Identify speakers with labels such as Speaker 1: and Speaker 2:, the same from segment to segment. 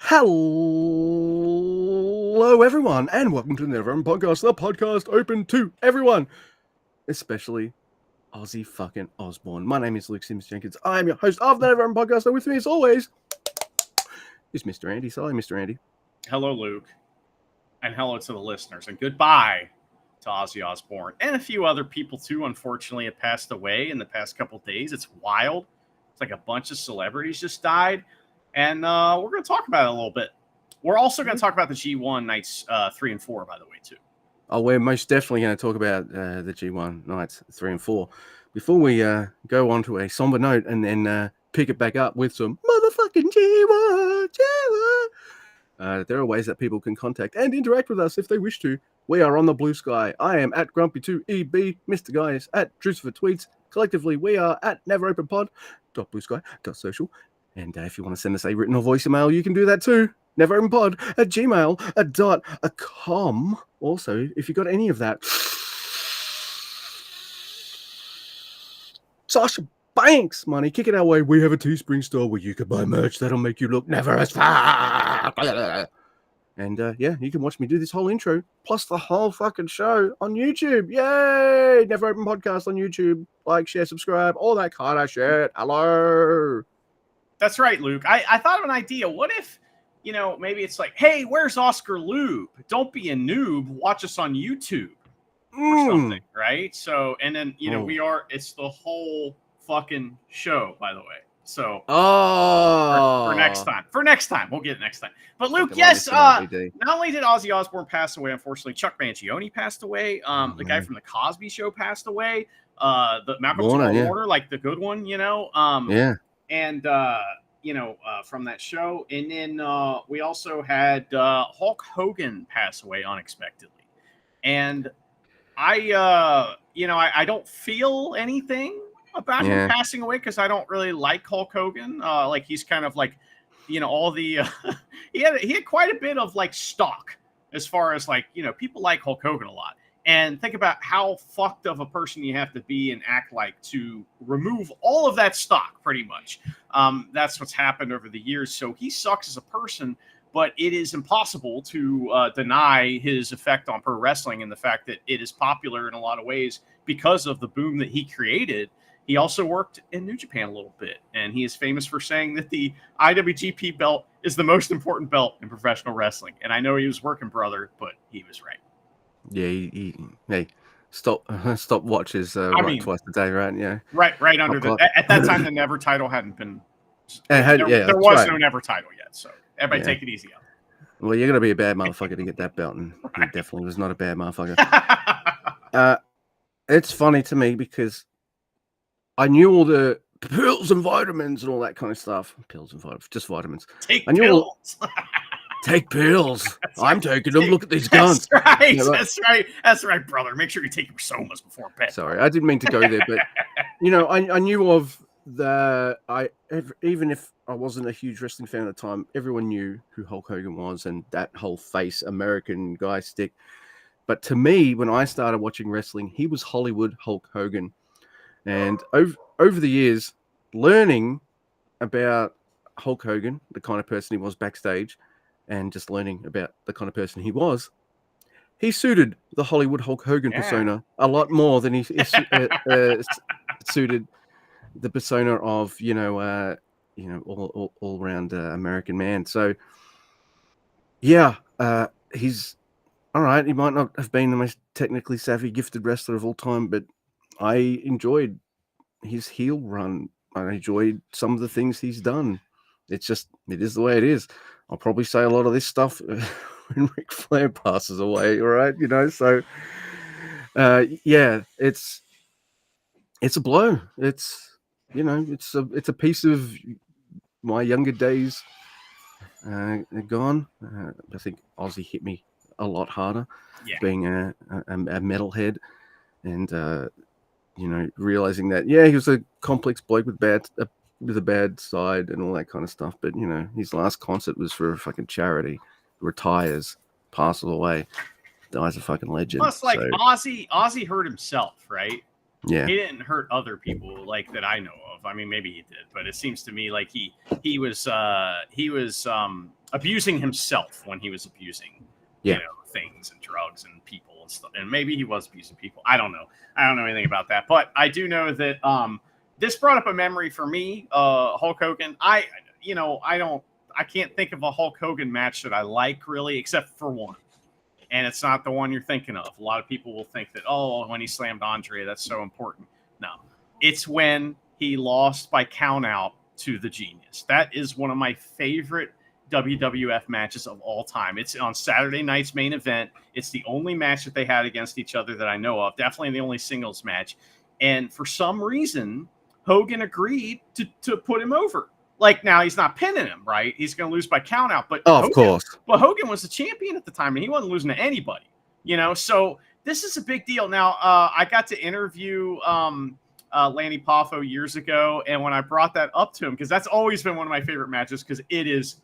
Speaker 1: Hello, everyone, and welcome to the Never Open Podcast, the podcast open to everyone, especially Aussie fucking Osborne. My name is Luke Sims Jenkins. I am your host of the Never Open Podcast, and with me, as always, is Mr. Andy. Sorry, Mr. Andy.
Speaker 2: Hello, Luke, and hello to the listeners, and goodbye to Ozzy Osbourne and a few other people too. Unfortunately, have passed away in the past couple days. It's wild. It's like a bunch of celebrities just died. And we're going to talk about it a little bit. We're also going to talk about the G1 nights 3 and 4, by the way, too.
Speaker 1: Oh, we're most definitely going to talk about the G1 nights 3 and 4. Before we go on to a somber note and then pick it back up with some motherfucking G1. There are ways that people can contact and interact with us if they wish to. We are on the Blue Sky. I am at Grumpy2EB. Mr. Guy is at Drucifer Tweets. Collectively, we are at neveropenpod.bluesky.social. And if you want to send us a written or voice email, you can do that too. neveropenpod@gmail.com. Also, if you got any of that Sasha Banks money, kick it our way. We have a Teespring store where you can buy merch that'll make you look never as far. And yeah, you can watch me do this whole intro plus the whole fucking show on YouTube. Yay! Never Open Podcast on YouTube. Like, share, subscribe, all that kind of shit. Hello.
Speaker 2: That's right, Luke. I thought of an idea. What if, maybe it's like, hey, where's Oscar Lube? Don't be a noob. Watch us on YouTube or something, right? So, and then, it's the whole fucking show, by the way. So, for next time. We'll get it next time. But Luke, yes, not only did Ozzy Osbourne pass away, unfortunately, Chuck Mangione passed away. The guy from the Cosby Show passed away. The Malcolm Warner, like the good one,
Speaker 1: yeah.
Speaker 2: And, from that show. And then we also had Hulk Hogan pass away unexpectedly. And I don't feel anything about him passing away because I don't really like Hulk Hogan. He's kind of like, all the he had quite a bit of like stock as far as like, people like Hulk Hogan a lot. And think about how fucked of a person you have to be and act like to remove all of that stock, pretty much. That's what's happened over the years. So he sucks as a person, but it is impossible to deny his effect on pro wrestling and the fact that it is popular in a lot of ways because of the boom that he created. He also worked in New Japan a little bit, and he is famous for saying that the IWGP belt is the most important belt in professional wrestling. And I know he was working brother, but he was right.
Speaker 1: Yeah, hey, stopwatches twice a day, right? Yeah,
Speaker 2: right under at that time the Never title hadn't been.
Speaker 1: There
Speaker 2: was no Never title yet, so everybody take it easy.
Speaker 1: Well, you're gonna be a bad motherfucker to get that belt, and he definitely was not a bad motherfucker. It's funny to me because I knew all the pills and vitamins and all that kind of stuff. Pills and vitamins, just vitamins.
Speaker 2: Take pills.
Speaker 1: Take pills. I'm taking them. Look at these guns.
Speaker 2: That's right, brother. Make sure you take your somas before bed.
Speaker 1: Sorry, I didn't mean to go there, but I knew of even if I wasn't a huge wrestling fan at the time, everyone knew who Hulk Hogan was and that whole face American guy stick. But to me, when I started watching wrestling, he was Hollywood Hulk Hogan. And over the years, learning about Hulk Hogan, the kind of person he was backstage, and just learning about the kind of person he was, he suited the Hollywood Hulk Hogan persona a lot more than he suited the persona of all round American man. So yeah, he's all right. He might not have been the most technically savvy, gifted wrestler of all time, but I enjoyed his heel run. I enjoyed some of the things he's done. It is the way it is. I'll probably say a lot of this stuff when Ric Flair passes away, all right? So it's a blow. It's a piece of my younger days gone. I think Ozzy hit me a lot harder, being a metalhead, and realizing that he was a complex bloke with a bad side and all that kind of stuff. But his last concert was for a fucking charity. Retires, passes away, dies a fucking legend.
Speaker 2: Plus, Ozzy hurt himself, right?
Speaker 1: Yeah,
Speaker 2: he didn't hurt other people like that I know of. I mean, maybe he did, but it seems to me like he was a abusing himself when he was abusing, things and drugs and people and stuff. And maybe he was abusing people. I don't know. I don't know anything about that, but I do know that this brought up a memory for me. Hulk Hogan. I can't think of a Hulk Hogan match that I like really, except for one. And it's not the one you're thinking of. A lot of people will think that, when he slammed Andre, that's so important. No, it's when he lost by count out to the Genius. That is one of my favorite WWF matches of all time. It's on Saturday night's main event. It's the only match that they had against each other that I know of. Definitely the only singles match. And for some reason, Hogan agreed to put him over. Like, now he's not pinning him, right? He's going to lose by count out. But
Speaker 1: of course.
Speaker 2: But Hogan was the champion at the time, and he wasn't losing to anybody, So this is a big deal. Now, I got to interview Lanny Poffo years ago, and when I brought that up to him, because that's always been one of my favorite matches, because it is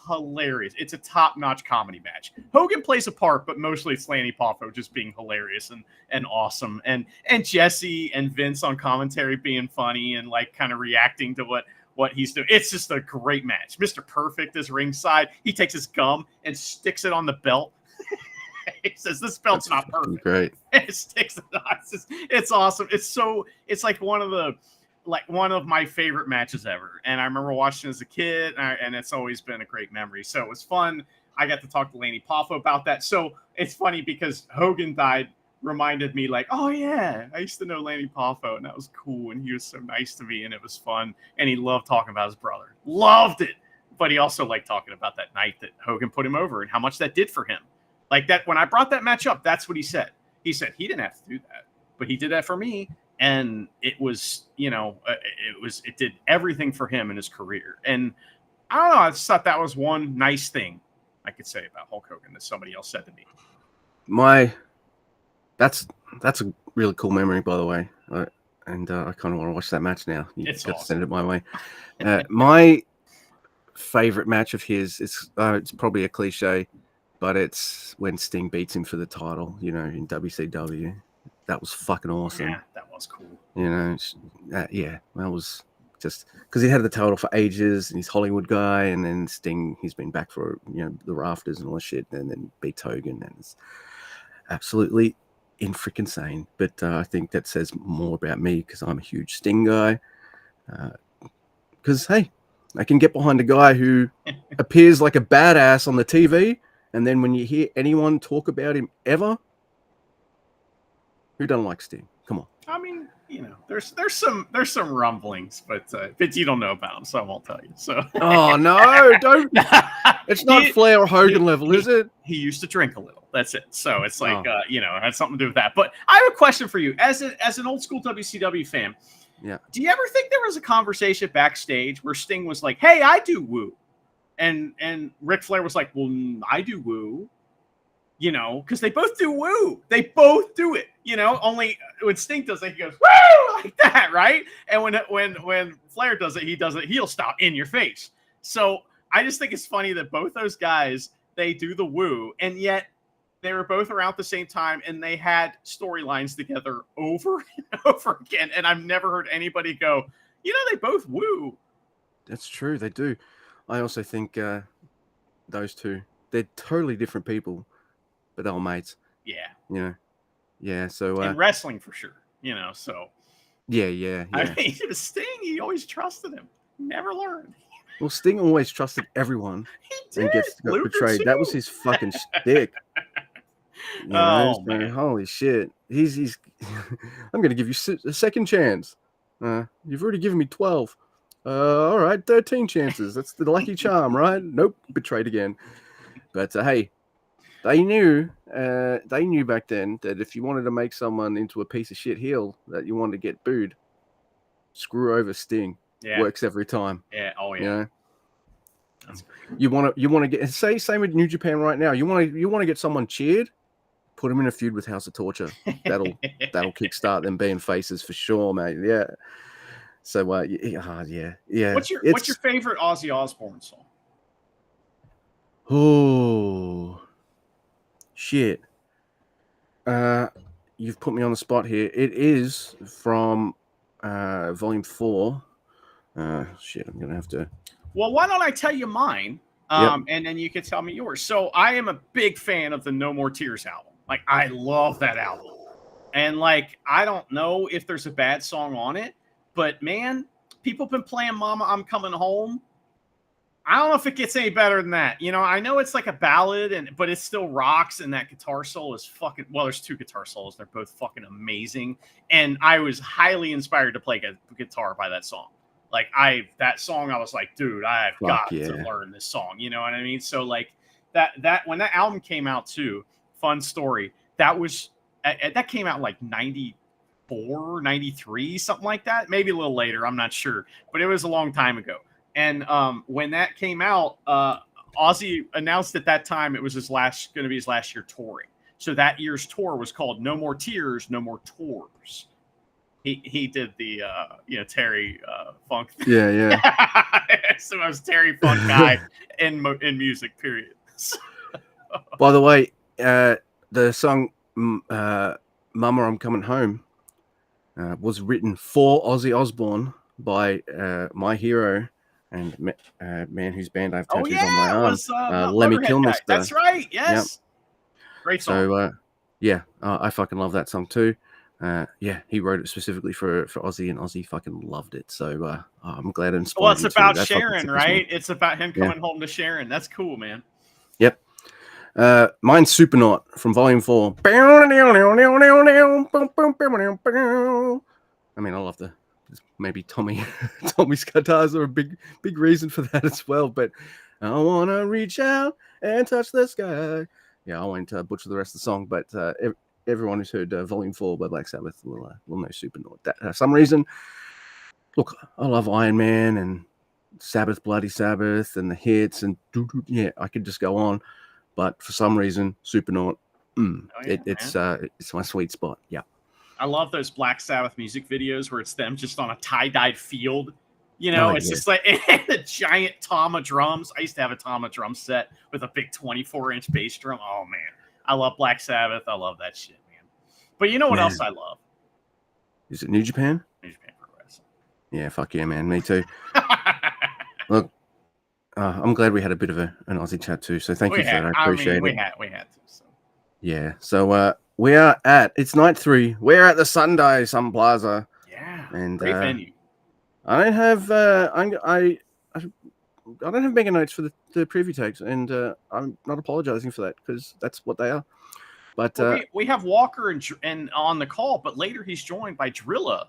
Speaker 2: hilarious. It's a top-notch comedy match. Hogan plays a part, but mostly it's Lanny Poffo just being hilarious and awesome, and Jesse and Vince on commentary being funny and like kind of reacting to what he's doing. It's just a great match. Mr. Perfect is ringside. He takes his gum and sticks it on the belt. He says, "This belt's not perfect."
Speaker 1: Great.
Speaker 2: It sticks it on. It's awesome. It's like one of my favorite matches ever. And I remember watching as a kid, and it's always been a great memory. So it was fun. I got to talk to Lanny Poffo about that. So it's funny because Hogan died reminded me like, oh yeah, I used to know Lanny Poffo, and that was cool, and he was so nice to me, and it was fun, and he loved talking about his brother. Loved it. But he also liked talking about that night that Hogan put him over and how much that did for him. Like that, when I brought that match up, that's what he said. He said he didn't have to do that, but he did that for me, and it was, it did everything for him in his career. And I don't know, I just thought that was one nice thing I could say about Hulk Hogan that somebody else said to me.
Speaker 1: That's a really cool memory, by the way. And I kind of want to watch that match now. You got to send it my way. My favorite match of his, it's probably a cliche, but it's when Sting beats him for the title, in WCW. That was fucking awesome.
Speaker 2: Yeah, that was cool.
Speaker 1: That was just because he had the title for ages, and he's Hollywood guy, and then Sting, he's been back for the rafters and all that shit, and then beats Hogan, and it's absolutely in freaking insane. But I think that says more about me because I'm a huge Sting guy. Because hey, I can get behind a guy who appears like a badass on the TV, and then when you hear anyone talk about him ever, who doesn't like Sting? Come on.
Speaker 2: I mean, there's some rumblings, but you don't know about them, so I won't tell you. So.
Speaker 1: Oh no, don't. It's not Flair or Hogan level, is it?
Speaker 2: He used to drink a little. That's it. So it's like it had something to do with that. But I have a question for you, as an old school WCW fan.
Speaker 1: Yeah.
Speaker 2: Do you ever think there was a conversation backstage where Sting was like, "Hey, I do woo," and Ric Flair was like, "Well, I do woo." Because they both do woo. They both do it. Only when Sting does it, he goes woo like that, right? And when Flair does it, he'll stop in your face. So I just think it's funny that both those guys, they do the woo, and yet they were both around at the same time, and they had storylines together over and over again. And I've never heard anybody go, they both woo.
Speaker 1: That's true. They do. I also think those two, they're totally different people. But they were mates.
Speaker 2: Yeah.
Speaker 1: Yeah. So
Speaker 2: in wrestling for sure. So.
Speaker 1: Yeah.
Speaker 2: I mean, Sting, he always trusted him. Never learned.
Speaker 1: Well, Sting always trusted everyone.
Speaker 2: He did.
Speaker 1: And got betrayed. Too. That was his fucking shtick.
Speaker 2: Man.
Speaker 1: Holy shit. He's. I'm gonna give you a second chance. You've already given me 12. All right, 13 chances. That's the lucky charm, right? Nope, betrayed again. But hey. They knew back then that if you wanted to make someone into a piece of shit heel that you wanted to get booed, screw over Sting.
Speaker 2: Yeah.
Speaker 1: Works every time.
Speaker 2: Yeah. Oh yeah.
Speaker 1: That's great. You want to get same with New Japan right now. You want to get someone cheered, put them in a feud with House of Torture. That'll kickstart them being faces for sure, mate. Yeah. So yeah.
Speaker 2: What's your favorite Ozzy Osbourne song?
Speaker 1: Oh. Shit. You've put me on the spot here. It is from Volume 4. Shit, I'm going to have to...
Speaker 2: Well, why don't I tell you mine,
Speaker 1: Yep.
Speaker 2: And then you can tell me yours. So I am a big fan of the No More Tears album. Like, I love that album. And like, I don't know if there's a bad song on it, but man, people have been playing Mama, I'm Coming Home. I don't know if it gets any better than that. You know, I know it's like a ballad, but it still rocks, and that guitar solo is fucking, well, there's two guitar solos. They're both fucking amazing. And I was highly inspired to play guitar by that song. Like, that song, I was like, dude, I've got to learn this song. You know what I mean? So like that when that album came out too, fun story, that came out like 94, 93, something like that. Maybe a little later. I'm not sure, but it was a long time ago. And when that came out, Ozzy announced at that time it was going to be his last year touring. So that year's tour was called No More Tears, No More Tours. He did the Terry Funk.
Speaker 1: Yeah.
Speaker 2: So I was Terry Funk guy in music. Period.
Speaker 1: By the way, the song "Mama, I'm Coming Home" was written for Ozzy Osbourne by my hero and man whose band I have tattoos on my arm, Lemmy Kilmister.
Speaker 2: That's right. Yes. Yep. Great song.
Speaker 1: So I fucking love that song too. He wrote it specifically for Ozzy, and Ozzy fucking loved it. So I'm glad it inspired.
Speaker 2: Well, it's about Sharon, right? It's about him coming home to Sharon. That's cool, man.
Speaker 1: Yep. Mine's Supernaut from Volume 4. I mean, I love maybe Tommy's guitars are a big reason for that as well. But I want to reach out and touch the sky. Yeah, I won't butcher the rest of the song, but everyone who's heard Volume 4 by Black Sabbath will know Supernaut. That for some reason, look, I love Iron Man and Sabbath, Bloody Sabbath, and the hits, and I could just go on. But for some reason, Supernaut, it's my sweet spot. Yeah.
Speaker 2: I love those Black Sabbath music videos where it's them just on a tie-dyed field. You know, just like the giant Tama drums. I used to have a Tama drum set with a big 24-inch bass drum. Oh, man. I love Black Sabbath. I love that shit, man. But you know what else I love?
Speaker 1: Is it New Japan?
Speaker 2: New Japan Pro Wrestling.
Speaker 1: Yeah, fuck yeah, man. Me too. Look, I'm glad we had a bit of an Aussie chat too. So thank you for that. I appreciate it.
Speaker 2: We had to. So.
Speaker 1: Yeah. So we are it's night 3. We're at the Sunday Sun Plaza.
Speaker 2: Yeah.
Speaker 1: And
Speaker 2: great venue.
Speaker 1: I don't have I don't have mega notes for the preview takes, and I'm not apologizing for that because that's what they are. But
Speaker 2: we have Walker and on the call, but later he's joined by Drilla,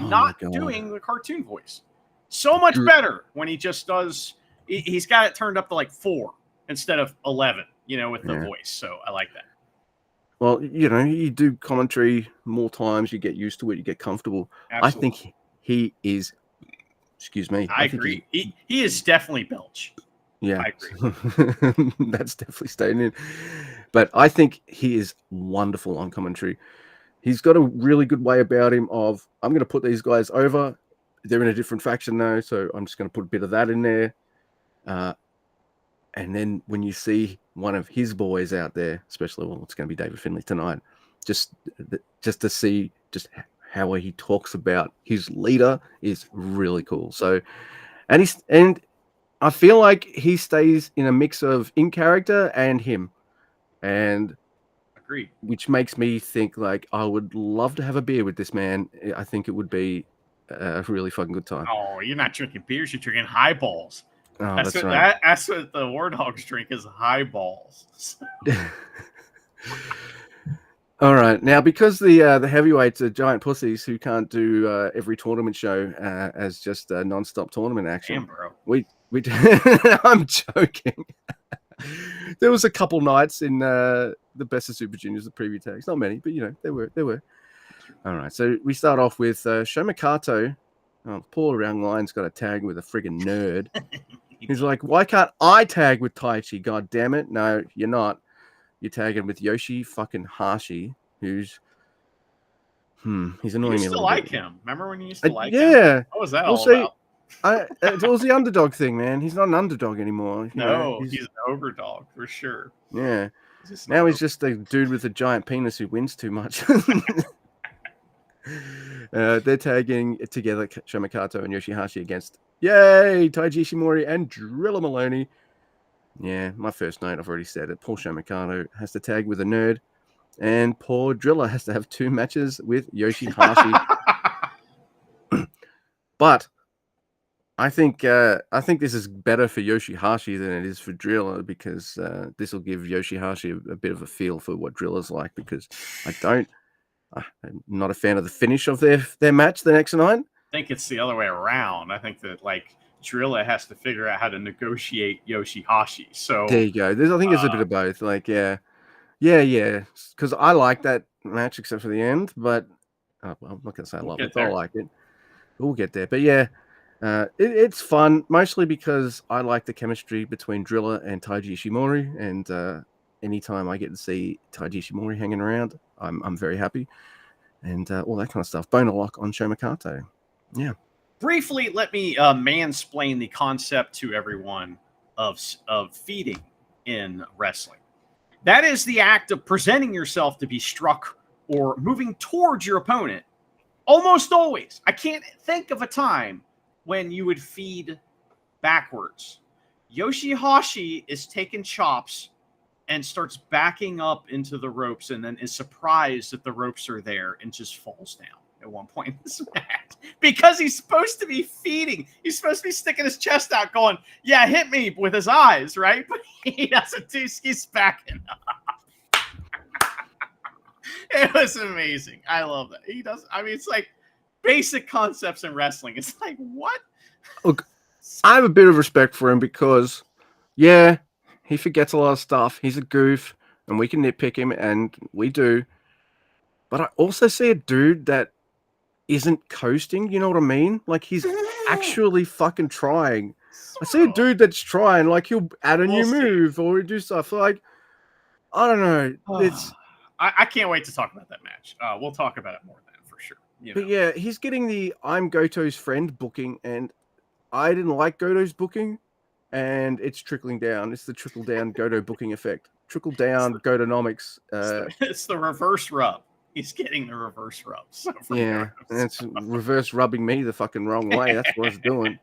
Speaker 2: not doing the cartoon voice. So much better when he just does. He's got it turned up to like 4 instead of 11, with the voice. So I like that.
Speaker 1: Well, you do commentary more times, you get used to it, you get comfortable. Absolutely. I think he is. Excuse me.
Speaker 2: I agree. He is definitely Belch.
Speaker 1: Yeah,
Speaker 2: I agree.
Speaker 1: That's definitely staying in. But I think he is wonderful on commentary. He's got a really good way about him of, I'm going to put these guys over. They're in a different faction though, so I'm just going to put a bit of that in there. And then when you see one of his boys out there, especially, it's going to be David Finlay tonight, just to see just how he talks about his leader is really cool. So, and I feel like he stays in a mix of in character and him, and
Speaker 2: agree,
Speaker 1: which makes me think like I would love to have a beer with this man. I think it would be a really fucking good time.
Speaker 2: Oh, you're not drinking beers; you're drinking highballs.
Speaker 1: Oh,
Speaker 2: that's
Speaker 1: right.
Speaker 2: That's what the War Dogs drink is highballs.
Speaker 1: All right, now because the heavyweights are giant pussies who can't do every tournament show as just a non-stop tournament action.
Speaker 2: Damn, bro.
Speaker 1: We I'm joking. There was a couple nights in the Best of Super Juniors, the preview tags. Not many, but there were. All right, so we start off with Sho Mikato. Oh, poor young lion's got a tag with a friggin' nerd. He's like, why can't I tag with Taichi? God damn it! No, you're not. You're tagging with Yoshi fucking Hashi, who's he's annoying me a little bit. You used to
Speaker 2: like him. Remember when you used to like him?
Speaker 1: Yeah.
Speaker 2: What was that all about?
Speaker 1: It was the underdog thing, man. He's not an underdog anymore.
Speaker 2: No, he's an overdog for sure.
Speaker 1: Yeah. Now he's just a dude with a giant penis who wins too much. They're tagging together Sho Mikato and Yoshihashi against Taiji Ishimori and Drilla Maloney. Yeah, my first note, I've already said it. Paul Shomikado has to tag with a nerd, and poor Driller has to have 2 matches with Yoshihashi. But I think this is better for Yoshihashi than it is for Driller, because this will give Yoshihashi a bit of a feel for what Driller's like, because I'm not a fan of the finish of their match the next night.
Speaker 2: I think it's the other way around. I think that like Drilla has to figure out how to negotiate Yoshihashi. So
Speaker 1: There you go. I think there's a bit of both. Like, yeah. Because I like that match except for the end, but well, I'm not going to say I love it, but I like it. We'll get there. But yeah, it's fun, mostly because I like the chemistry between Driller and Taiji Ishimori, and anytime I get to see Taiji Ishimori hanging around, I'm very happy, and all that kind of stuff. Boner lock on Shomikato. Yeah.
Speaker 2: Briefly, let me mansplain the concept to everyone of feeding in wrestling. That is the act of presenting yourself to be struck or moving towards your opponent. Almost always. I can't think of a time when you would feed backwards. Yoshihashi is taking chops and starts backing up into the ropes, and then is surprised that the ropes are there and just falls down at one point in this match, because he's supposed to be feeding. He's supposed to be sticking his chest out going, yeah, hit me, with his eyes, right? But he doesn't do, he's backing up. It was amazing. I love that. He does. I mean, it's like basic concepts in wrestling. It's like, what?
Speaker 1: Look, I have a bit of respect for him because, yeah, he forgets a lot of stuff. He's a goof, and we can nitpick him, and we do. But I also see a dude that isn't coasting, you know what I mean? Like, he's actually fucking trying. I see a dude that's trying, like, he'll add a new move or do stuff. Like, I don't know. It's
Speaker 2: I can't wait to talk about that match. We'll talk about it more then for sure.
Speaker 1: But yeah, he's getting the I'm Goto's friend booking, and I didn't like Goto's booking, and it's trickling down. It's the trickle down Goto booking effect. Trickle down Gotonomics.
Speaker 2: It's the reverse rub. He's getting the reverse rubs.
Speaker 1: Yeah, and it's reverse rubbing me the fucking wrong way. That's what it's doing.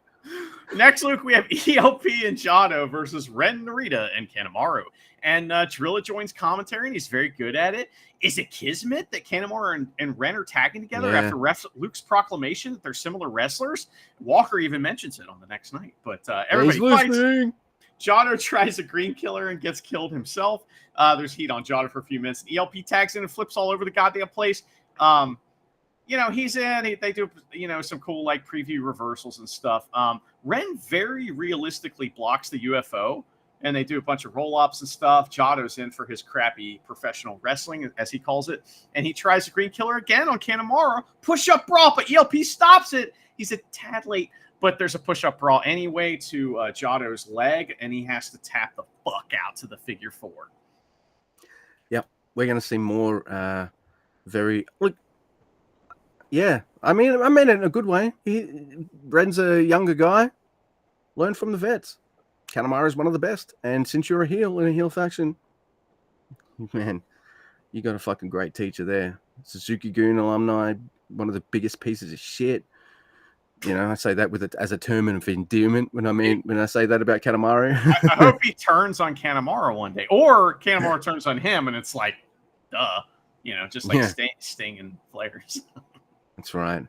Speaker 2: Next, Luke, we have ELP and Jado versus Ren Narita and Kanemaru. And Drilla joins commentary, and he's very good at it. Is it kismet that Kanemaru and Ren are tagging together after Luke's proclamation that they're similar wrestlers? Walker even mentions it on the next night. But everybody fights. Jado tries a green killer and gets killed himself. There's heat on Jado for a few minutes. ELP tags in and flips all over the goddamn place. He's in. They do, some cool like preview reversals and stuff. Ren very realistically blocks the UFO, and they do a bunch of roll-ups and stuff. Jado's in for his crappy professional wrestling, as he calls it, and he tries a green killer again on Kanemaru. Push-up brawl, but ELP stops it. He's a tad late, but there's a push-up brawl anyway to Jado's leg, and he has to tap the fuck out to the figure 4.
Speaker 1: Yep, we're going to see more yeah, I mean it in a good way. Ren's a younger guy. Learn from the vets. Kanemaru is one of the best, and since you're a heel in a heel faction, man, you got a fucking great teacher there. Suzuki-gun alumni, one of the biggest pieces of shit. I say that as a term of endearment when I say that about Kanemaru.
Speaker 2: I hope he turns on Kanemaru one day, or Kanemaru turns on him, and it's like, duh, just like Sting and Flair's.
Speaker 1: That's right.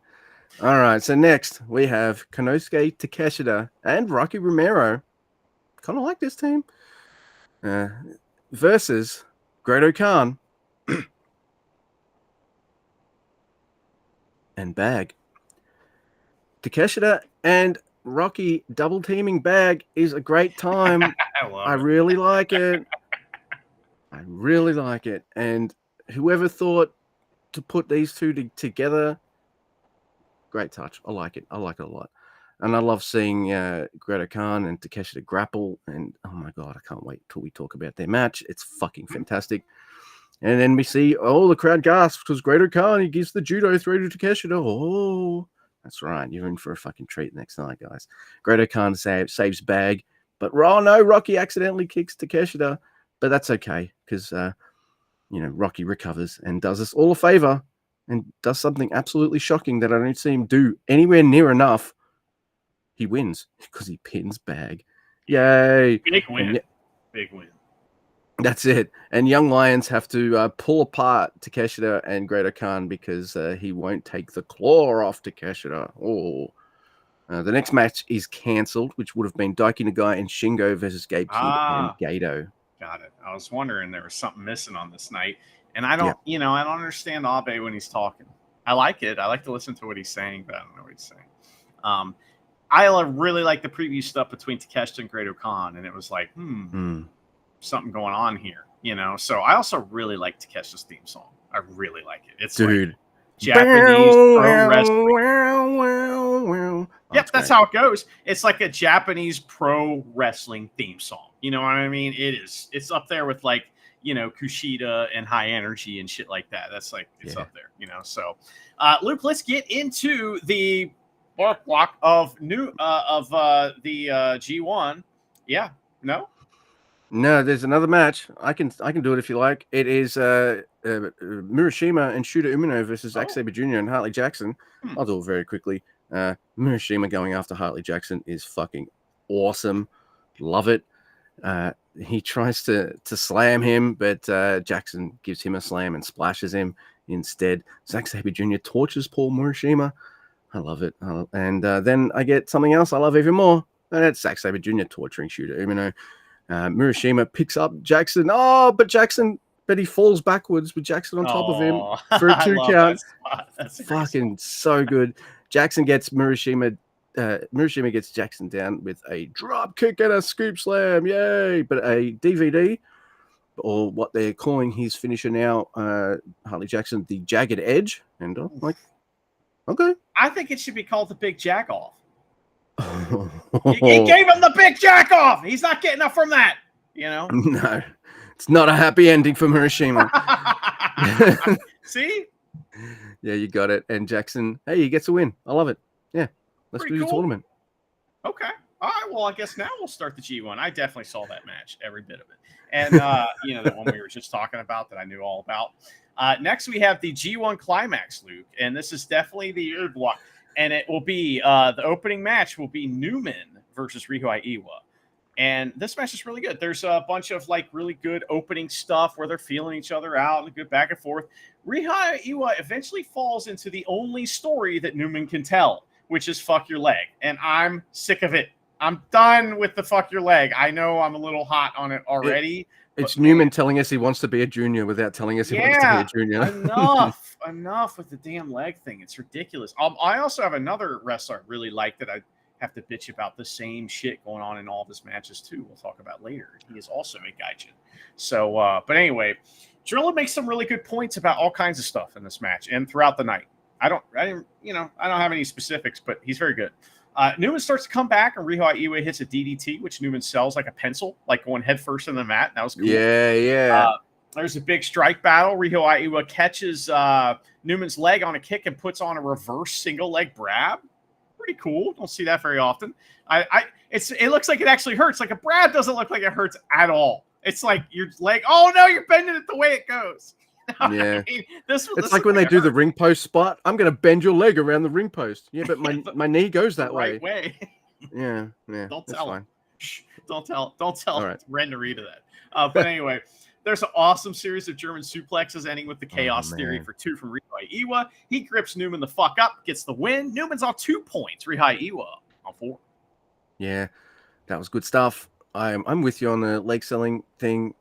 Speaker 1: All right, so next we have Konosuke Takeshita and Rocky Romero. Kind of like this team. Versus Great Khan and Bag. Takeshita and Rocky double teaming Bag is a great time. I really like it. I really like it. And whoever thought to put these two together, great touch. I like it. I like it a lot. And I love seeing Great Khan and Takeshita grapple. And oh my God, I can't wait till we talk about their match. It's fucking fantastic. And then we see, the crowd gasps because Great Khan, he gives the judo throw to Takeshita. Oh, that's right. You're in for a fucking treat next night, guys. Great Khan saves Bag. But no, Rocky accidentally kicks Takeshita. But that's okay because, Rocky recovers and does us all a favor and does something absolutely shocking that I don't see him do anywhere near enough. He wins because he pins Bag. Yay.
Speaker 2: Big win. Big win.
Speaker 1: That's it. And Young Lions have to pull apart Takeshita and Great Khan because he won't take the claw off Takeshita. Oh. The next match is cancelled, which would have been Daiki Nagai and Shingo versus Gabe Kidd and Gato.
Speaker 2: Got it. I was wondering there was something missing on this night. And I don't, I don't understand Abe when he's talking. I like it. I like to listen to what he's saying, but I don't know what he's saying. I really like the preview stuff between Takeshita and Great Khan, and it was like, something going on here, So I also really like Takeshita's theme song. I really like it. It's like Japanese pro wrestling. Yep, that's how it goes. It's like a Japanese pro wrestling theme song. You know what I mean? It's up there with like, Kushida and High Energy and shit like that. That's like, it's up there, So, Luke, let's get into the block of the G1. Yeah, no,
Speaker 1: there's another match. I can do it if you like. It is Murashima and Shooter Umino versus Zack Sabre Jr. and Hartley Jackson. I'll do it very quickly. Murashima going after Hartley Jackson is fucking awesome. Love it. He tries to slam him, but Jackson gives him a slam and splashes him instead. Zack Sabre Jr. tortures Paul Murashima. I love it. And then I get something else I love even more. And it's Zack Sabre Jr. torturing Shooter Umino. Murashima picks up Jackson. But he falls backwards with Jackson on top of him for a 2 count. That's fucking so good. Jackson gets Murashima. Murashima gets Jackson down with a drop kick and a scoop slam. Yay! But a DVD, or what they're calling his finisher now, Hartley Jackson, the Jagged Edge. And I'm like, okay.
Speaker 2: I think it should be called the Big Jack Off. He gave him the Big Jack Off. He's not getting up from that,
Speaker 1: No, it's not a happy ending for Murashima.
Speaker 2: See?
Speaker 1: Yeah, you got it. And Jackson, hey, he gets a win. I love it. Yeah, let's do the tournament.
Speaker 2: Okay. All right. Well, I guess now we'll start the G1. I definitely saw that match, every bit of it. And, the one we were just talking about that I knew all about. Next, we have the G1 Climax, Luke. And this is definitely the year block. And it will be the opening match will be Newman versus Rihoi Iwa. And this match is really good. There's a bunch of like really good opening stuff where they're feeling each other out and good back and forth. Rihoi Iwa eventually falls into the only story that Newman can tell, which is fuck your leg. And I'm sick of it. I'm done with the fuck your leg. I know I'm a little hot on it already.
Speaker 1: It's Newman telling us he wants to be a junior without telling us he wants to be a junior.
Speaker 2: Enough with the damn leg thing. It's ridiculous. I also have another wrestler I really like that I have to bitch about the same shit going on in all of his matches too. We'll talk about later. He is also a gaijin. So, but anyway, Drilla makes some really good points about all kinds of stuff in this match and throughout the night. I don't have any specifics, but he's very good. Newman starts to come back, and Rihoi Iwa hits a DDT, which Newman sells like a pencil, like going headfirst in the mat. That was cool.
Speaker 1: Yeah.
Speaker 2: There's a big strike battle. Rihoi Iwa catches Newman's leg on a kick and puts on a reverse single leg grab. Pretty cool. Don't see that very often. It looks like it actually hurts. Like a grab doesn't look like it hurts at all. It's like your leg. Oh no, you're bending it the way it goes.
Speaker 1: Yeah, I mean, it's like when they do the ring post spot. I'm going to bend your leg around the ring post. Yeah, but my knee goes that
Speaker 2: way.
Speaker 1: Yeah.
Speaker 2: Don't tell him. Don't tell right. Ren to read that. But anyway, there's an awesome series of German suplexes ending with the Chaos Theory for 2 from Rihoi Iwa. He grips Newman the fuck up, gets the win. Newman's on 2 points. Rihoi Iwa on 4.
Speaker 1: Yeah, that was good stuff. I'm with you on the leg selling thing.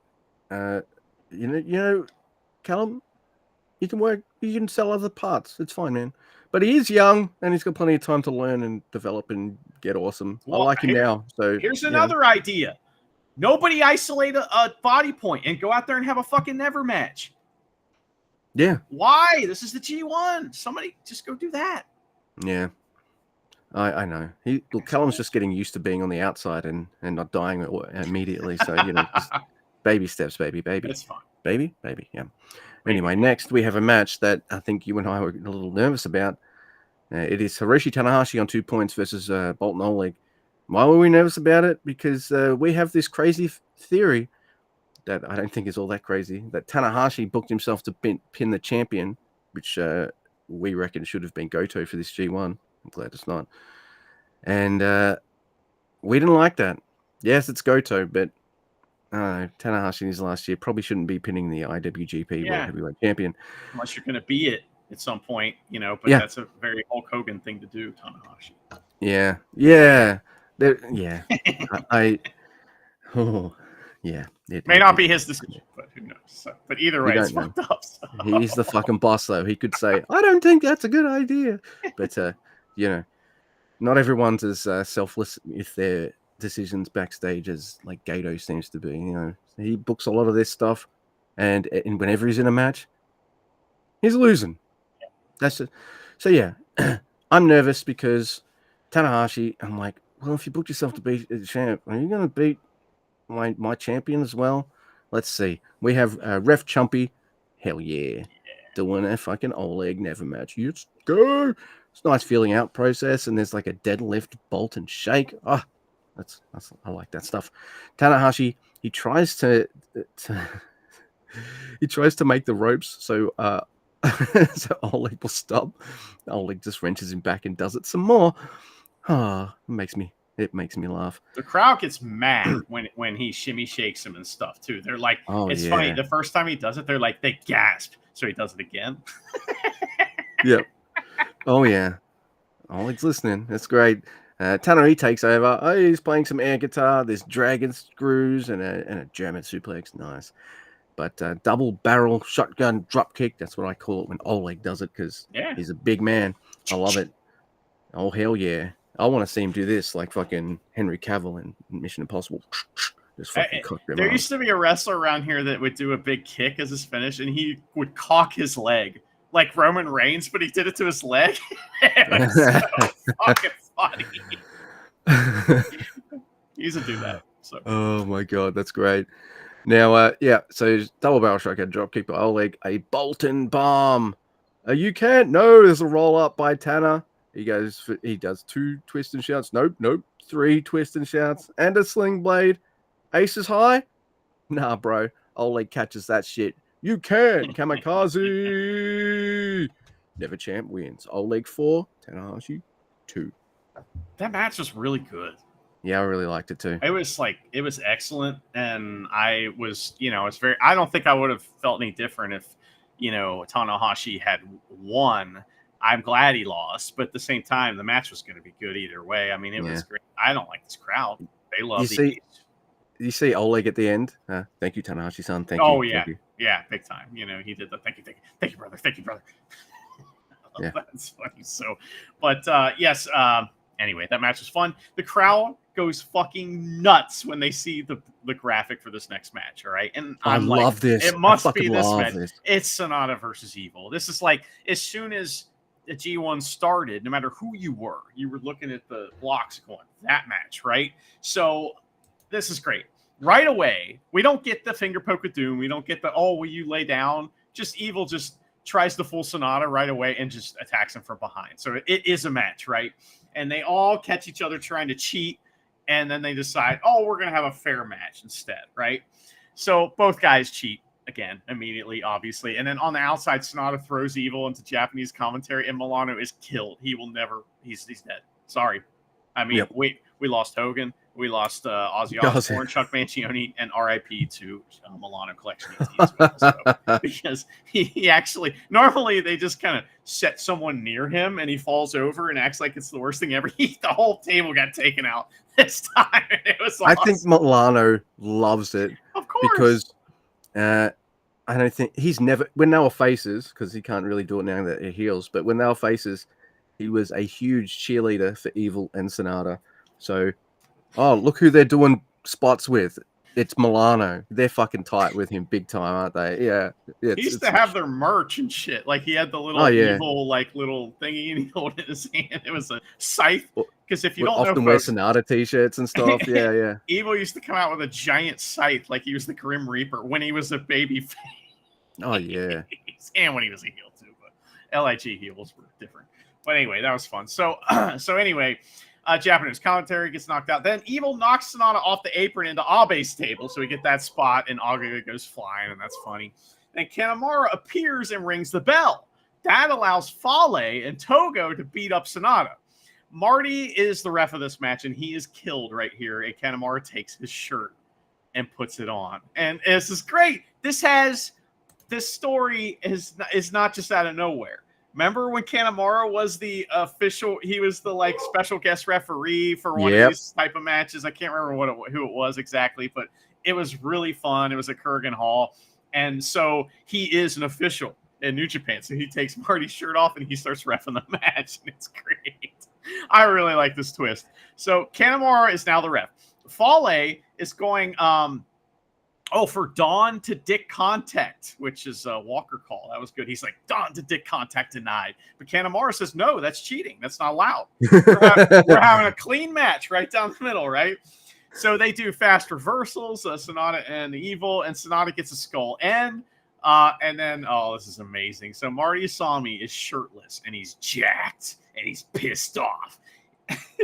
Speaker 1: You know. Callum, you can sell other parts. It's fine, man. But he is young, and he's got plenty of time to learn and develop and get awesome. Well, I like him now. So
Speaker 2: here's another idea. Nobody isolate a body point and go out there and have a fucking never match.
Speaker 1: Yeah.
Speaker 2: Why? This is the G1. Somebody just go do that.
Speaker 1: Yeah. I know. Callum's just getting used to being on the outside and not dying immediately. So, just baby steps, baby.
Speaker 2: That's fine.
Speaker 1: Baby, yeah. Anyway, next we have a match that I think you and I were a little nervous about. It is Hiroshi Tanahashi on 2 points versus Bolton Oleg. Why were we nervous about it? Because we have this crazy theory that I don't think is all that crazy, that Tanahashi booked himself to pin the champion, which we reckon should have been Goto for this G1. I'm glad it's not. And we didn't like that. Yes, it's Goto, but Tanahashi in his last year probably shouldn't be pinning the IWGP World
Speaker 2: Yeah,
Speaker 1: Heavyweight Champion.
Speaker 2: unless you're going to be it at some point, but
Speaker 1: Yeah,
Speaker 2: that's a very Hulk Hogan thing to do, Tanahashi.
Speaker 1: yeah. Yeah. I oh, yeah.
Speaker 2: May not be his decision, but who knows? So, but either
Speaker 1: We
Speaker 2: way, it's
Speaker 1: don't know.
Speaker 2: fucked up. So.
Speaker 1: He's the fucking boss, though. He could say, "I don't think that's a good idea," but not everyone's as selfless with their decisions backstage as like Gato seems to be. He books a lot of this stuff, and whenever he's in a match, he's losing. That's it. So yeah, I'm nervous because Tanahashi. I'm like, well, if you booked yourself to be the champ, are you going to beat my champion as well? Let's see. We have Ref Chumpy. Hell yeah. Doing a fucking Oleg never match. Let's go. It's a nice feeling out process, and there's like a deadlift, bolt, and shake. That's I like that stuff. Tanahashi, he tries to he tries to make the ropes so so Oleg will stop. Oleg just wrenches him back and does it some more. It makes me laugh.
Speaker 2: The crowd gets mad when he shimmy shakes him and stuff too. They're like, it's funny. The first time he does it, they're like, they gasp. So he does it again.
Speaker 1: Yep. Oh yeah. Oleg's listening. That's great. Tannery takes over. Oh, he's playing some air guitar. There's dragon screws and a German suplex. Nice. But double barrel shotgun drop kick. That's what I call it when Oleg does it because he's a big man. I love it. Oh, hell yeah. I want to see him do this like fucking Henry Cavill in Mission Impossible. Just fucking cook them
Speaker 2: There
Speaker 1: up.
Speaker 2: used to be a wrestler around here that would do a big kick as his finish, and he would cock his leg like Roman Reigns, but he did it to his leg. It was so fucking funny. He used to do that. So.
Speaker 1: Oh my god, that's great. Now, so double barrel shotgun drop kick by Oleg, a Bolton bomb. You can't. No, there's a roll up by Tanner. He does 2 twist and shouts. Nope. 3 twist and shouts and a sling blade. Ace is high. Nah, bro. Oleg catches that shit. You can. Kamikaze. Never champ wins. Oleg 4, Tanahashi 2.
Speaker 2: That match was really good.
Speaker 1: Yeah, I really liked it too.
Speaker 2: It was excellent, and I was, I don't think I would have felt any different if, Tanahashi had won. I'm glad he lost, but at the same time, the match was going to be good either way. I mean, it was great. I don't like this crowd. They love
Speaker 1: you see Oleg at the end. Thank you, Tanahashi-san. Thank you.
Speaker 2: Oh yeah,
Speaker 1: thank you.
Speaker 2: Yeah, big time. He did the thank you, brother. Thank you, brother.
Speaker 1: Yeah.
Speaker 2: That's funny. So, but yes. Anyway, that match was fun. The crowd goes fucking nuts when they see the graphic for this next match. All right, and
Speaker 1: I love this.
Speaker 2: It must be this
Speaker 1: match.
Speaker 2: It's Sonata versus Evil. This is like as soon as the G1 started, no matter who you were looking at the blocks going that match, right? So this is great. Right away, we don't get the finger poke of doom. We don't get the will you lay down? Just Evil just tries the full Sonata right away and just attacks him from behind. So it is a match, right? And they all catch each other trying to cheat. And then they decide, we're going to have a fair match instead, right? So both guys cheat again immediately, obviously. And then on the outside, Sonata throws Evil into Japanese commentary, and Milano is killed. He will never, he's dead. Sorry. I mean, we lost Hogan. We lost Ozzy Osbourne, Chuck Mangione, and RIP to Milano Collection as well. So, because he actually, normally they just kind of set someone near him and he falls over and acts like it's the worst thing ever. The whole table got taken out this time. It was awesome.
Speaker 1: I think Milano loves it.
Speaker 2: Of course.
Speaker 1: Because I don't think when they were faces, because he can't really do it now that they're heels, but when they were faces, he was a huge cheerleader for Evil and Sonata. So, look who they're doing spots with. It's Milano. They're fucking tight with him big time, aren't they? Yeah.
Speaker 2: He used to have their merch and shit. Like he had the little Evil little thingy and he held it in his hand. It was a scythe. Because if you don't know,
Speaker 1: often wear Sonata t-shirts and stuff. Yeah.
Speaker 2: Evil used to come out with a giant scythe, like he was the Grim Reaper when he was a baby face.
Speaker 1: Oh yeah.
Speaker 2: And when he was a heel too, but LIG heels were different. But anyway, that was fun. So anyway, Japanese commentary gets knocked out. Then Evil knocks Sonata off the apron into Abe's table, so we get that spot, and Aga goes flying, and that's funny. Then Kanemaru appears and rings the bell. That allows Fale and Togo to beat up Sonata. Marty is the ref of this match, and he is killed right here, and Kanemaru takes his shirt. and puts it on. And this is great. This story is not just out of nowhere. Remember when Kanemaru was the official? He was the like special guest referee for one of these type of matches. I can't remember who it was exactly, but it was really fun. It was at Kurgan Hall, and so he is an official in New Japan. So he takes Marty's shirt off and he starts reffing the match, and it's great. I really like this twist. So Kanemaru is now the ref. Fale is going. For Dawn to Dick contact, which is a Walker call. That was good. He's like, Dawn to Dick contact denied. But Kanemaru says, no, that's cheating. That's not allowed. We're having a clean match right down the middle, right? So they do fast reversals, Sonata and the Evil, and Sonata gets a skull end. And then, this is amazing. So Marty Asami is shirtless, and he's jacked, and he's pissed off.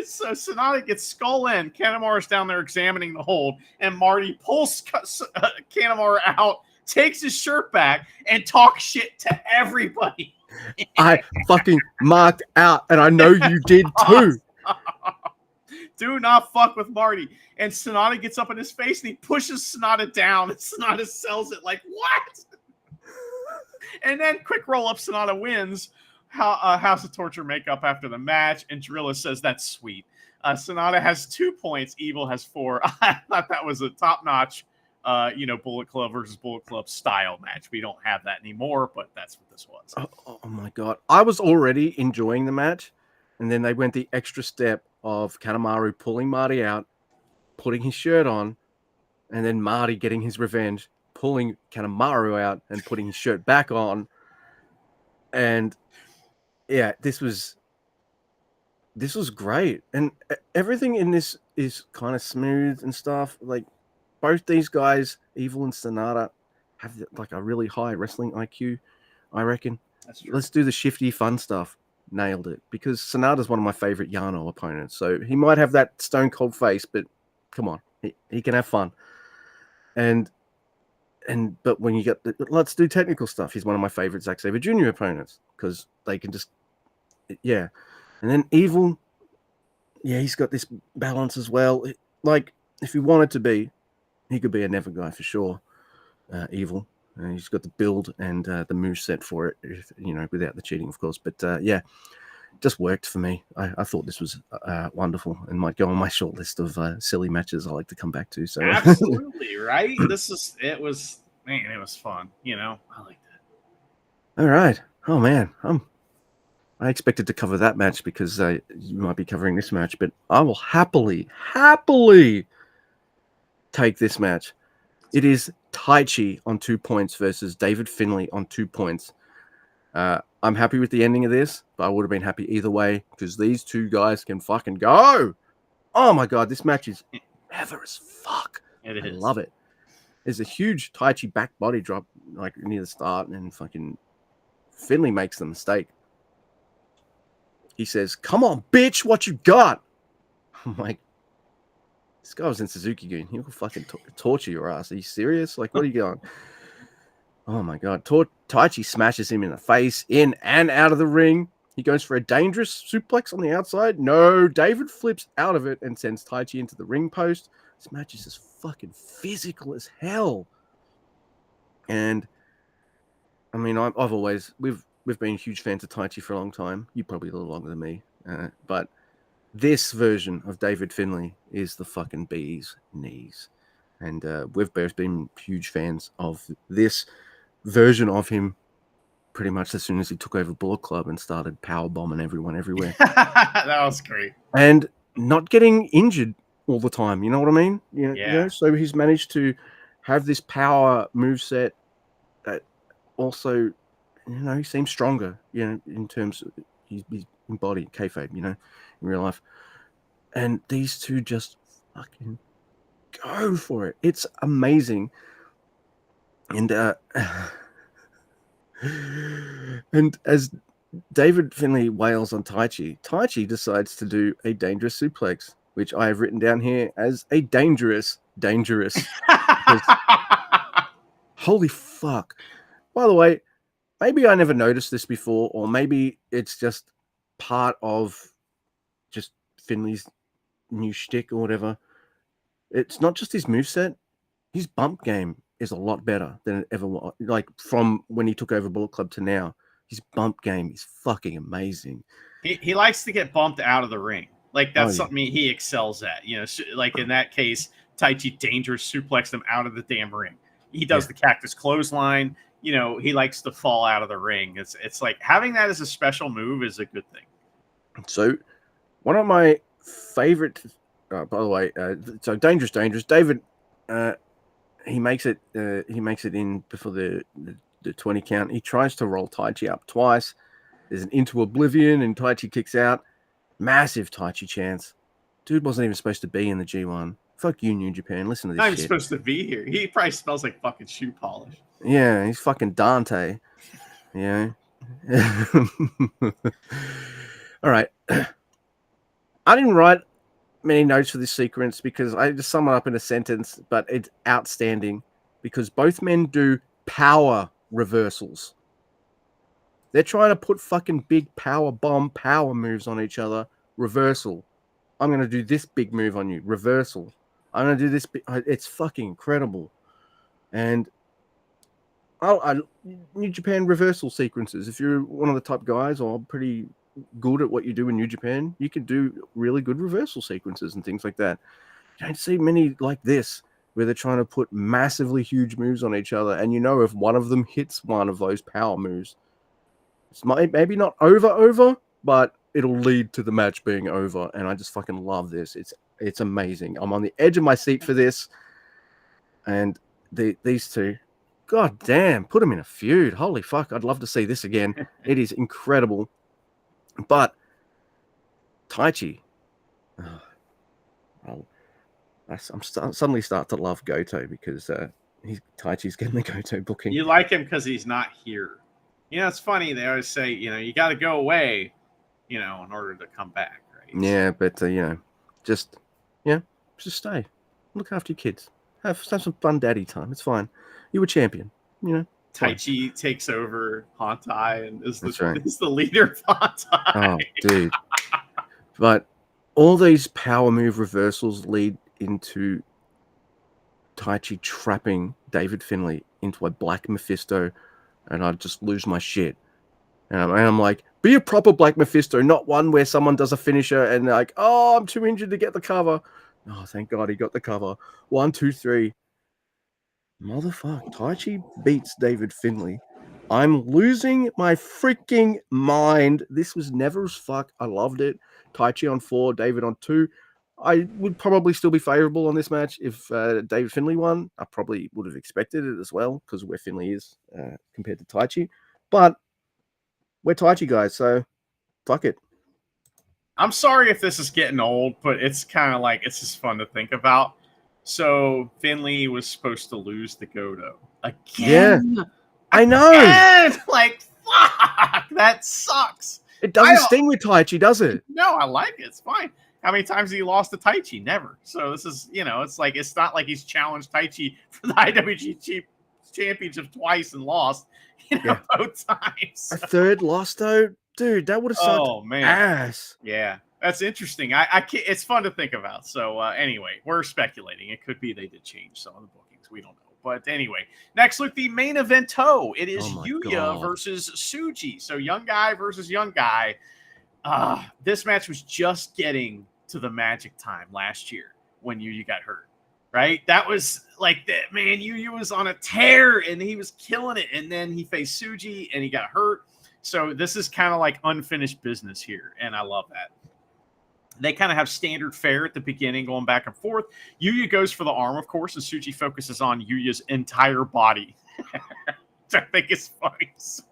Speaker 2: So Sonata gets skull in. Kanemaru's down there examining the hold, and Marty pulls Kanemaru out, takes his shirt back, and talks shit to everybody.
Speaker 1: I fucking marked out, and I know you did too.
Speaker 2: Do not fuck with Marty. And Sonata gets up in his face, and he pushes Sonata down, and Sonata sells it like, what? And then quick roll up, Sonata wins. House of Torture makeup after the match, and Drilla says that's sweet. Sonata has 2 points, Evil has 4. I thought that was a top-notch, Bullet Club versus Bullet Club style match. We don't have that anymore, but that's what this was.
Speaker 1: Oh my god, I was already enjoying the match, and then they went the extra step of Kanemaru pulling Marty out, putting his shirt on, and then Marty getting his revenge, pulling Kanemaru out and putting his shirt back on, and yeah, this was great, and everything in this is kind of smooth and stuff. Like both these guys, Evil and Sonata, have like a really high wrestling IQ, I reckon.
Speaker 2: That's true.
Speaker 1: Let's do the shifty fun stuff. Nailed it, because Sonata's one of my favorite Yano opponents. So he might have that stone cold face, but come on, he can have fun. But when you get let's do technical stuff. He's one of my favorite Zack Sabre Jr. opponents because they can just. Yeah, and then Evil, he's got this balance as well. Like, if he wanted to be, he could be a never guy for sure. Evil, he's got the build and the move set for it, without the cheating, of course. But just worked for me. I thought this was wonderful and might go on my short list of silly matches I like to come back to. So
Speaker 2: absolutely right. It was fun. I like that.
Speaker 1: All right. Oh man, I expected to cover that match because you might be covering this match, but I will happily take this match. It is Taichi on 2 points versus David Finlay on 2 points. I'm happy with the ending of this, but I would have been happy either way because these two guys can fucking go. Oh my god, this match is clever as fuck. I love it. There's a huge Taichi back body drop like near the start, and fucking Finlay makes the mistake. He says, "Come on, bitch, what you got?" I'm like, this guy was in Suzuki-gun. He'll fucking torture your ass. Are you serious? Like, what are you going? Oh my god. Taichi smashes him in the face, in and out of the ring. He goes for a dangerous suplex on the outside. No, David flips out of it and sends Taichi into the ring post. This match is just fucking physical as hell. And I mean, we've been huge fans of Taichi for a long time. You probably a little longer than me. But this version of David Finlay is the fucking bee's knees. And we've both been huge fans of this version of him pretty much as soon as he took over Bullet Club and started power bombing everyone everywhere.
Speaker 2: That was great.
Speaker 1: And not getting injured all the time. You know what I mean? You know, so he's managed to have this power moveset that also, he seems stronger, in terms of his body, kayfabe, in real life. And these two just fucking go for it. It's amazing. And and as David Finlay wails on Taichi decides to do a dangerous suplex, which I have written down here as a dangerous. Holy fuck. By the way, maybe I never noticed this before, or maybe it's just part of just Finlay's new shtick or whatever. It's not just his moveset. his bump game is a lot better than it ever was. Like from when he took over Bullet Club to now, his bump game is fucking amazing.
Speaker 2: He likes to get bumped out of the ring. Like
Speaker 1: Oh
Speaker 2: that's
Speaker 1: yeah,
Speaker 2: something he excels at. Like in that case, Taichi dangerous suplexed him out of the damn ring. He does
Speaker 1: yeah.
Speaker 2: the cactus clothesline. He likes to fall out of the ring. It's like having that as a special move is a good thing.
Speaker 1: So one of my favorite, by the way, so dangerous. David, he makes it. He makes it in before the 20 count. He tries to roll Taichi up twice. There's an into oblivion, and Taichi kicks out. Massive Taichi chance. Dude wasn't even supposed to be in the G1. Fuck you, New Japan. Listen to this
Speaker 2: Not even
Speaker 1: shit.
Speaker 2: supposed to be here. He probably smells like fucking shoe polish.
Speaker 1: Yeah, he's fucking Dante. Yeah. All right. I didn't write many notes for this sequence because I just sum it up in a sentence, but it's outstanding because both men do power reversals. They're trying to put fucking big power bomb power moves on each other. Reversal. I'm going to do this big move on you. Reversal. I'm going to do this. It's fucking incredible. And New Japan reversal sequences. If you're one of the top guys or pretty good at what you do in New Japan, you can do really good reversal sequences and things like that. You don't see many like this where they're trying to put massively huge moves on each other. And if one of them hits one of those power moves, it's maybe not over, but it'll lead to the match being over. And I just fucking love this. It's amazing. I'm on the edge of my seat for this. And these two, god damn, put them in a feud. Holy fuck, I'd love to see this again. It is incredible. But Taichi, suddenly start to love Goto because Taichi's getting the Goto booking.
Speaker 2: You like him because he's not here. It's funny. They always say, you got to go away, in order to come back, right?
Speaker 1: Yeah, but just stay. Look after your kids. Have some fun daddy time. It's fine. You were champion.
Speaker 2: Taichi takes over Hontai and is
Speaker 1: right.
Speaker 2: the leader of Hontai.
Speaker 1: Oh, dude. But all these power move reversals lead into Taichi trapping David Finlay into a Black Mephisto, and I just lose my shit. And I'm like, be a proper Black Mephisto, not one where someone does a finisher and they're like, oh, I'm too injured to get the cover. Oh, thank God he got the cover. 1, 2, 3. Motherfucker, Taichi beats David Finlay. I'm losing my freaking mind. This was never as fuck. I loved it. Taichi on 4, David on 2. I would probably still be favorable on this match if David Finlay won. I probably would have expected it as well because of where Finlay is compared to Taichi. But we're Taichi guys, so fuck it.
Speaker 2: I'm sorry if this is getting old, but it's kind of like it's just fun to think about. So Finlay was supposed to lose the Goto again.
Speaker 1: Yeah, I know.
Speaker 2: Again! Like fuck, that sucks.
Speaker 1: It doesn't sting with Taichi, does it?
Speaker 2: No, I like it. It's fine. How many times have he lost to Taichi? Never. So this is, it's not like he's challenged Taichi for the IWGP Championship twice and lost, both times.
Speaker 1: A third loss though, dude. That would have sucked ass.
Speaker 2: Yeah, that's interesting. I can't, it's fun to think about. So anyway, we're speculating. It could be they did change some of the bookings. We don't know. But anyway, next look, the main event. It is Yuya versus Tsuji. So young guy versus young guy. This match was just getting to the magic time last year when Yuya got hurt, right? That was like that, man. Yuya was on a tear and he was killing it. And then he faced Tsuji and he got hurt. So this is kind of like unfinished business here. And I love that. They kind of have standard fare at the beginning, going back and forth. Yuya goes for the arm, of course, and Tsuji focuses on Yuya's entire body. Which I think is funny. So,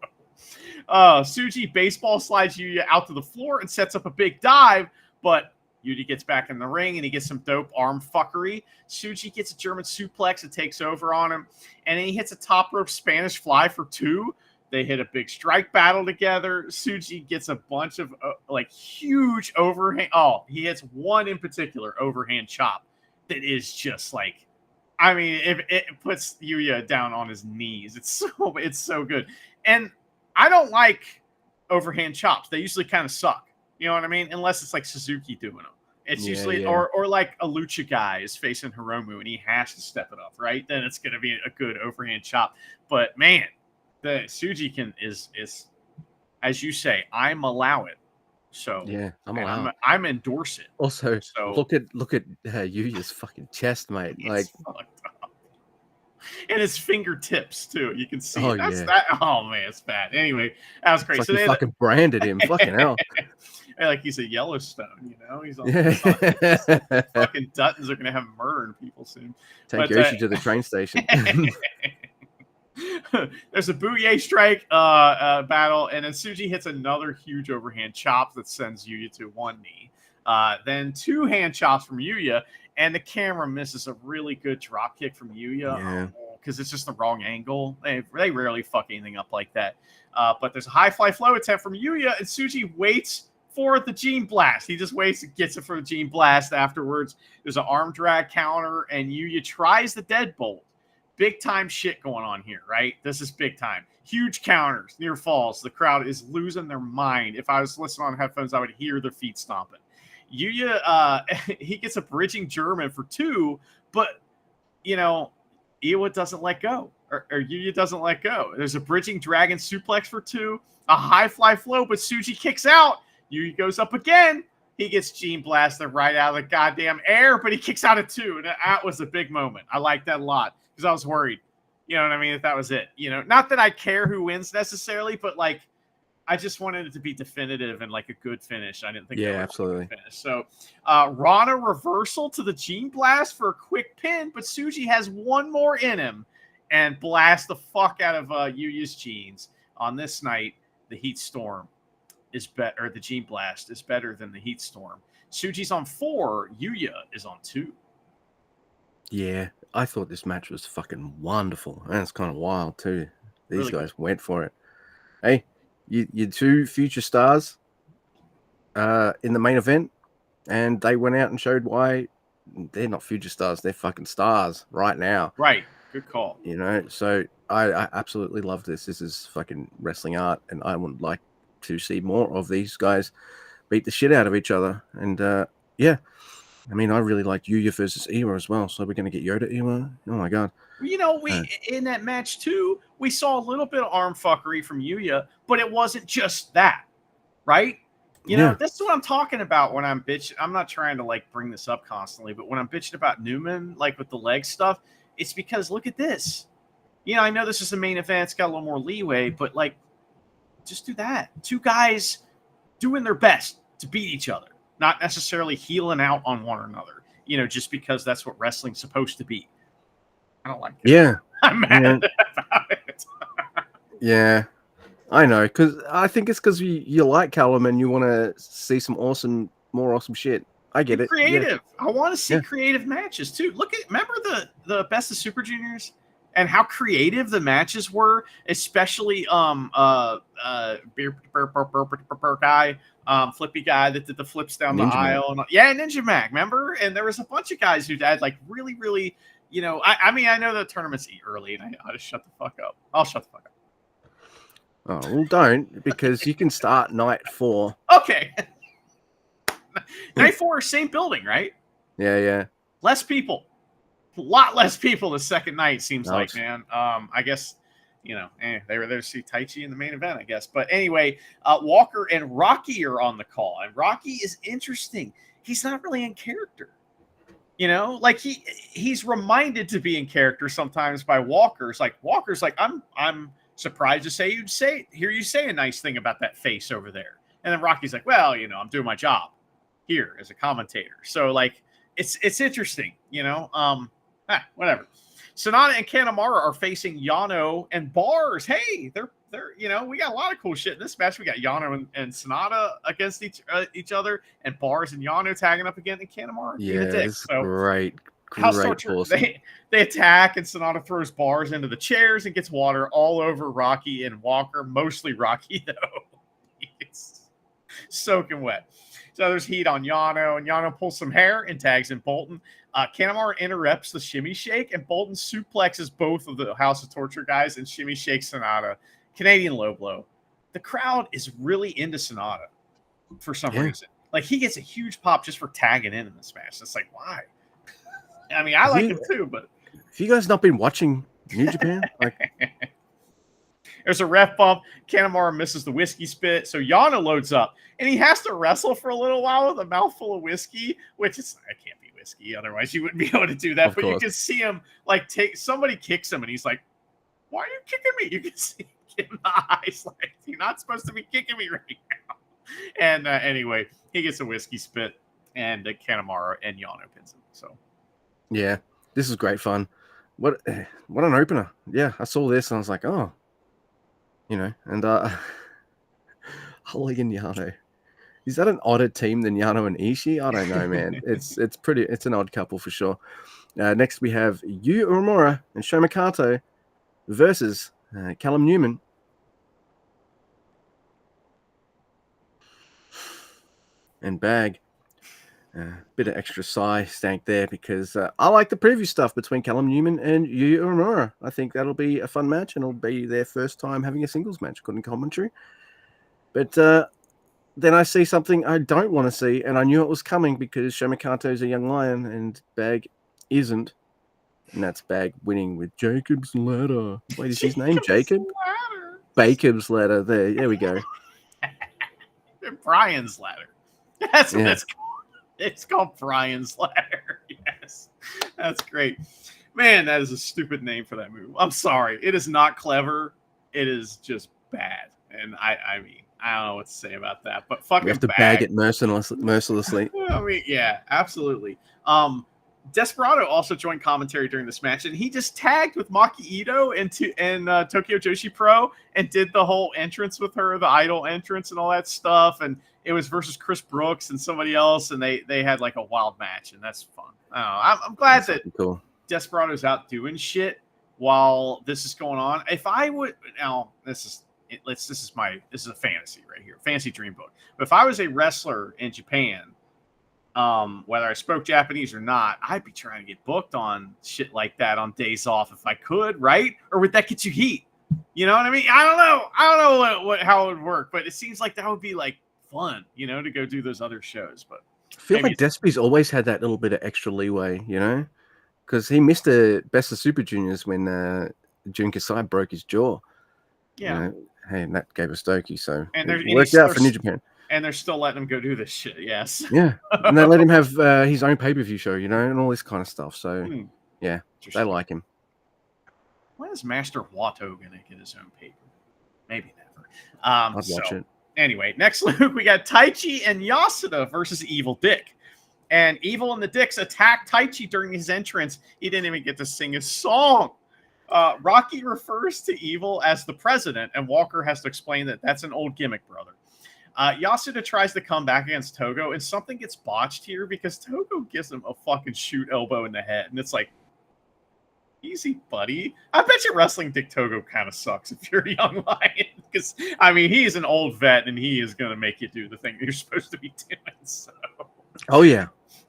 Speaker 2: Tsuji baseball slides Yuya out to the floor and sets up a big dive, but Yuya gets back in the ring and he gets some dope arm fuckery. Tsuji gets a German suplex and takes over on him, and then he hits a top rope Spanish fly for 2. They hit a big strike battle together. Tsuji gets a bunch of huge overhand. Oh, he hits one in particular overhand chop that is just like, I mean, it puts Yuya down on his knees. It's so good. And I don't like overhand chops. They usually kind of suck. You know what I mean? Unless it's like Suzuki doing them. It's
Speaker 1: Yeah,
Speaker 2: usually
Speaker 1: yeah.
Speaker 2: or like a lucha guy is facing Hiromu and he has to step it up, right? Then it's going to be a good overhand chop. But man, the Tsuji is as you say, I'm allow it. So
Speaker 1: Yeah, I'm
Speaker 2: and
Speaker 1: allowed.
Speaker 2: I'm endorse it.
Speaker 1: Also,
Speaker 2: So
Speaker 1: look at Yuya's fucking chest, mate. Like,
Speaker 2: it's fucked up. And his fingertips too. You can see
Speaker 1: oh
Speaker 2: that's
Speaker 1: yeah,
Speaker 2: that. Oh man, it's bad. Anyway, that was
Speaker 1: it's
Speaker 2: great.
Speaker 1: like
Speaker 2: So
Speaker 1: you
Speaker 2: they had
Speaker 1: fucking branded him. Fucking hell.
Speaker 2: like he's a Yellowstone, you know. He's on.
Speaker 1: Yeah.
Speaker 2: He's on fucking Duttons are gonna have him murdering people soon.
Speaker 1: Take
Speaker 2: But
Speaker 1: Yoshi to the train station.
Speaker 2: there's a Bouye strike battle, and then Tsuji hits another huge overhand chop that sends Yuya to one knee. Then two hand chops from Yuya, and the camera misses a really good drop kick from Yuya.
Speaker 1: Yeah.
Speaker 2: Because it's just the wrong angle. They rarely fuck anything up like that. But there's a high fly flow attempt from Yuya, and Tsuji waits for the Gene Blast. He just waits and gets it for the Gene Blast afterwards. There's an arm drag counter, and Yuya tries the deadbolt. Big time shit going on here, right? This is big time. Huge counters, near falls. The crowd is losing their mind. If I was listening on headphones, I would hear their feet stomping. Yuya, he gets a bridging German for two, but, you know, Iwa doesn't let go, or Yuya doesn't let go. There's a bridging dragon suplex for two, a high fly flow, but Tsuji kicks out. Yuya goes up again. He gets Gene blasted right out of the goddamn air, but he kicks out at two, and that was a big moment. I like that a lot because I was worried. You know what I mean? If that was it. You know, not that I care who wins necessarily, but like I just wanted it to be definitive and like a good finish. I didn't think
Speaker 1: Yeah,
Speaker 2: that was
Speaker 1: absolutely.
Speaker 2: a good finish. So Rana reversal to the Gene Blast for a quick pin, but Tsuji has one more in him and blasts the fuck out of Yuya's jeans. On this night, the Heat Storm is better, or the Gene Blast is better than the Heat Storm. Tsuji's on 4, Yuya is on 2.
Speaker 1: Yeah, I thought this match was fucking wonderful. And it's kind of wild too. These
Speaker 2: Really
Speaker 1: guys
Speaker 2: good.
Speaker 1: went for it. Hey, you two future stars in the main event, and they went out and showed why they're not future stars. They're fucking stars right now.
Speaker 2: Right. Good call.
Speaker 1: You know, so I absolutely love this. This is fucking wrestling art, and I would like to see more of these guys beat the shit out of each other. And yeah, I mean, I really like Yuya versus Iwa as well. So we're gonna get Yoda Iwa. Oh my god.
Speaker 2: You know, we in that match too, we saw a little bit of arm fuckery from Yuya, but it wasn't just that, right? You know, this is what I'm talking about when I'm bitching. I'm not trying to like bring this up constantly, but when I'm bitching about Newman, like with the leg stuff, it's because look at this. You know, I know this is the main event, it's got a little more leeway, but like, just do that. Two guys doing their best to beat each other, not necessarily healing out on one another, you know, just because that's what wrestling's supposed to be. I don't like it.
Speaker 1: Yeah.
Speaker 2: I'm mad about it.
Speaker 1: Yeah. I know, because I think it's because you like Callum and you want to see some more awesome shit. I get it.
Speaker 2: Creative.
Speaker 1: Yeah.
Speaker 2: I want to see creative matches too. Remember the Best of Super Juniors and how creative the matches were, especially guy, flippy guy that did the flips down
Speaker 1: Ninja
Speaker 2: the aisle. And, yeah, Ninja Mac, remember? And there was a bunch of guys who had like really, really, you know, I mean, I know the tournaments early and I just shut the fuck up. I'll shut the fuck up.
Speaker 1: Oh, well, don't, because you can start night 4.
Speaker 2: Okay. Night 4, same building, right?
Speaker 1: Yeah.
Speaker 2: Less people. A lot less people the second night, seems like, man. I guess, you know, they were there to see Taichi in the main event, I guess. But anyway, Walker and Rocky are on the call. And Rocky is interesting. He's not really in character. You know, like he's reminded to be in character sometimes by Walker's. Like Walker's like, I'm surprised to hear you say a nice thing about that face over there. And then Rocky's like, well, you know, I'm doing my job here as a commentator. So like it's interesting, you know. Whatever. Sonata and Kanemaru are facing Yano and Bars. Hey, they're you know, we got a lot of cool shit in this match. We got Yano and Sonata against each other, and Bars and Yano tagging up again, and Kanemaru.
Speaker 1: Yeah, it's great.
Speaker 2: House torture. Awesome. They attack, and Sonata throws Bars into the chairs and gets water all over Rocky and Walker. Mostly Rocky though. It's soaking wet. So there's heat on Yano, and Yano pulls some hair and tags in Bolton. Kanemaru interrupts the shimmy shake, and Bolton suplexes both of the House of Torture guys and shimmy shakes Sonata. Canadian low blow. The crowd is really into Sonata for some reason. Like, he gets a huge pop just for tagging in this match. It's like, why? I mean, I
Speaker 1: Have
Speaker 2: like
Speaker 1: you-
Speaker 2: him too, but
Speaker 1: Have you guys not been watching New Japan? Like,
Speaker 2: there's a ref bump. Kanemaru misses the whiskey spit, so Yano loads up, and he has to wrestle for a little while with a mouthful of whiskey, which is, it can't be whiskey, otherwise you wouldn't be able to do that.
Speaker 1: Of
Speaker 2: But you
Speaker 1: course.
Speaker 2: can see him like somebody kicks him, and he's like, "Why are you kicking me?" You can see him in the eyes like, "You're not supposed to be kicking me right now." And anyway, he gets a whiskey spit, and Kanemaru and Yano pins him. So
Speaker 1: yeah, this is great fun. What an opener. Yeah, I saw this and I was like, oh, and Hooligan Yano. Is that an odder team than Yano and Ishii? I don't know, man. It's an odd couple for sure. Next we have Yu Uemura and Sho Mikato versus Callum Newman. And Bag. Bit of extra sigh stank there because I like the preview stuff between Callum Newman and Yu Uemura. I think that'll be a fun match and it'll be their first time having a singles match, according to commentary. But then I see something I don't want to see, and I knew it was coming because Sho Mikato is a young lion and Bag isn't. And that's Bag winning with Jacob's Ladder. Wait, is his name Jacob?
Speaker 2: Ladder.
Speaker 1: Jacob's Ladder. There we go.
Speaker 2: Brian's Ladder. That's what
Speaker 1: Yeah.
Speaker 2: it's called. It's called Brian's Ladder. Yes. That's great. Man, that is a stupid name for that move. I'm sorry. It is not clever. It is just bad. And I mean, I don't know what to say about that. But fucking
Speaker 1: We have to bag it mercilessly.
Speaker 2: I mean, yeah, absolutely. Desperado also joined commentary during this match, and he just tagged with Maki Ito and Tokyo Joshi Pro and did the whole entrance with her, the idol entrance and all that stuff. And it was versus Chris Brooks and somebody else, and they had like a wild match, and that's fun. I'm glad that
Speaker 1: cool.
Speaker 2: Desperado's out doing shit while this is going on. If I would now, this is a fantasy right here, fantasy dream book. But if I was a wrestler in Japan, whether I spoke Japanese or not, I'd be trying to get booked on shit like that on days off if I could, right? Or would that get you heat? You know what I mean? I don't know how it would work, but it seems like that would be like fun, to go do those other shows. But
Speaker 1: I feel like Despi's always had that little bit of extra leeway, because he missed the Best of Super Juniors when Jun Kasai broke his jaw.
Speaker 2: Yeah.
Speaker 1: Hey, and that gave a Stokey, so
Speaker 2: and
Speaker 1: it worked out for New Japan.
Speaker 2: And they're still letting him go do this shit, yes.
Speaker 1: Yeah, and they let him have his own pay-per-view show, and all this kind of stuff. So, yeah, they like him.
Speaker 2: When is Master Watto going to get his own paper? Maybe never.
Speaker 1: I'd watch it.
Speaker 2: Anyway, next, Luke, we got Taichi and Yasuda versus Evil Dick. And Evil and the Dicks attacked Taichi during his entrance. He didn't even get to sing his song. Rocky refers to Evil as the president, and Walker has to explain that that's an old gimmick, brother. Yasuda tries to come back against Togo, and something gets botched here because Togo gives him a fucking shoot elbow in the head, and it's like, easy, buddy. I bet you wrestling Dick Togo kind of sucks if you're a young lion, because, I mean, he's an old vet, and he is going to make you do the thing that you're supposed to be doing, so...
Speaker 1: Oh, yeah.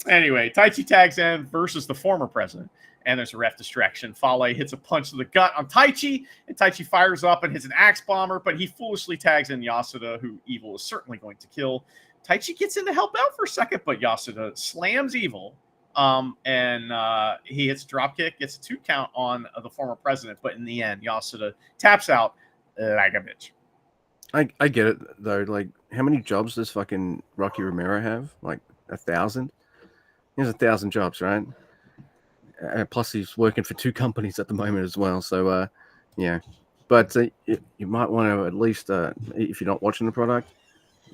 Speaker 2: Anyway, Taichi tags in versus the former president, and there's a ref distraction. Fale hits a punch to the gut on Taichi, and Taichi fires up and hits an axe bomber, but he foolishly tags in Yasuda, who Evil is certainly going to kill. Taichi gets in to help out for a second, but Yasuda slams Evil, and he hits a drop kick, gets a 2 count on the former president, but in the end, Yasuda taps out like a bitch.
Speaker 1: I get it, though. Like, how many jobs does fucking Rocky Romero have? Like, 1,000? He has 1,000 jobs, right? Plus, he's working for 2 companies at the moment as well. So, yeah. But you might want to at least, if you're not watching the product,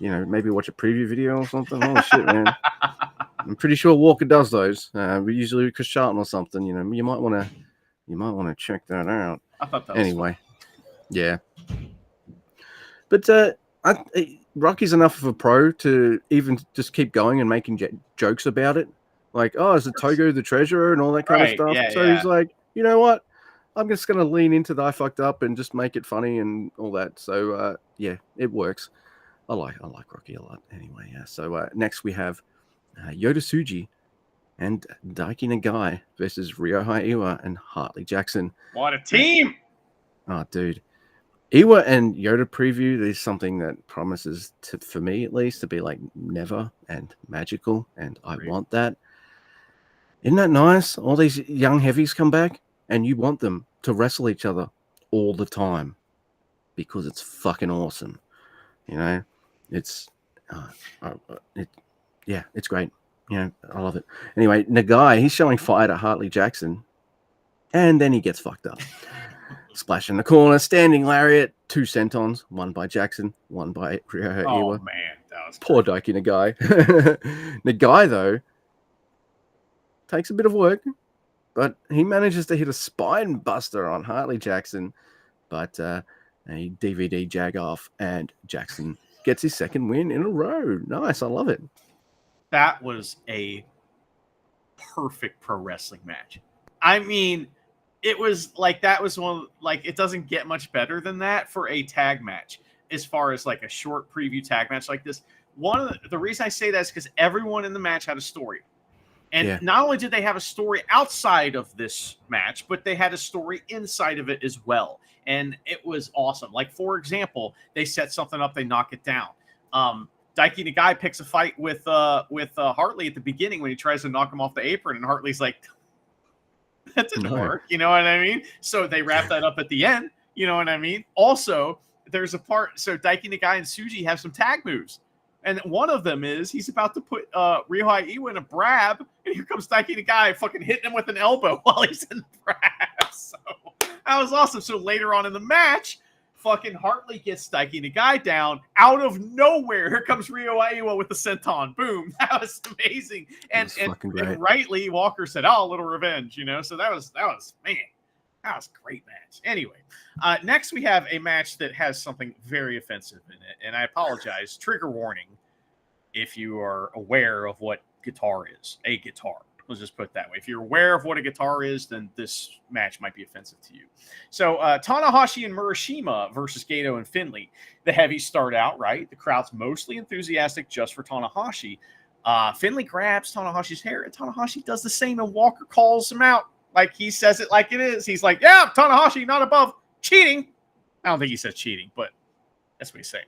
Speaker 1: maybe watch a preview video or something. Holy shit, man! I'm pretty sure Walker does those. Usually Chris Charlton or something. You might want to check that out.
Speaker 2: I thought that
Speaker 1: anyway. Yeah. But Rocky's enough of a pro to even just keep going and making jokes about it. Like, oh, is it Togo the treasurer and all that kind of stuff?
Speaker 2: Yeah,
Speaker 1: so he's like, you know what? I'm just going to lean into the I fucked up and just make it funny and all that. So, yeah, it works. I like Rocky a lot anyway. Yeah. So next we have Yota Tsuji and Daiki Nagai versus Ryohei Iwa and Hartley Jackson.
Speaker 2: What a team!
Speaker 1: Oh, dude. Iwa and Yoda preview is something that promises to, for me at least, to be like never and magical, and I
Speaker 2: Right.
Speaker 1: want that. Isn't that nice? All these young heavies come back, and you want them to wrestle each other all the time because it's fucking awesome. You know, it's it, yeah, it's great. You know, I love it. Anyway, Nagai, he's showing fight at Hartley Jackson, and then he gets fucked up. Splash in the corner, standing lariat, 2 sentons, one by Jackson, one by Ryohei
Speaker 2: Oh
Speaker 1: Iwa.
Speaker 2: man, that was
Speaker 1: Poor
Speaker 2: great.
Speaker 1: Daiki Nagai. Nagai, though, takes a bit of work, but he manages to hit a spine buster on Hartley Jackson, but a DVD jag off, and Jackson gets his second win in a row. Nice, I love it.
Speaker 2: That was a perfect pro wrestling match. I mean, it was like that was one like it doesn't get much better than that for a tag match as far as like a short preview tag match like this. One of the reason I say that is because everyone in the match had a story. And
Speaker 1: Yeah.
Speaker 2: not only did they have a story outside of this match, but they had a story inside of it as well. And it was awesome. Like, for example, they set something up, they knock it down. Daiki Nagai picks a fight with Hartley at the beginning when he tries to knock him off the apron, and Hartley's like, that didn't work. You know what I mean? So they wrap that up at the end. You know what I mean? Also, there's a part, so Daiki Nagai and Tsuji have some tag moves. And one of them is he's about to put Ryohei Iwa in a brab, and here comes Daiki Nagai fucking hitting him with an elbow while he's in the brab. So that was awesome. So later on in the match, fucking Hartley gets Daiki Nagai down out of nowhere. Here comes Ryohei Iwa with the senton. Boom. That was amazing. And rightly, Walker said, "Oh, a little revenge," you know. So that was man. That was a great match. Anyway, next we have a match that has something very offensive in it. And I apologize. Trigger warning if you are aware of what guitar is. A guitar. Let's just put it that way. If you're aware of what a guitar is, then this match might be offensive to you. So Tanahashi and Murashima versus Gato and Finley. The heavies start out, right? The crowd's mostly enthusiastic just for Tanahashi. Finley grabs Tanahashi's hair, and Tanahashi does the same, and Walker calls him out. Like, he says it like it is. He's like, yeah, Tanahashi, not above cheating. I don't think he said cheating, but that's what he's saying.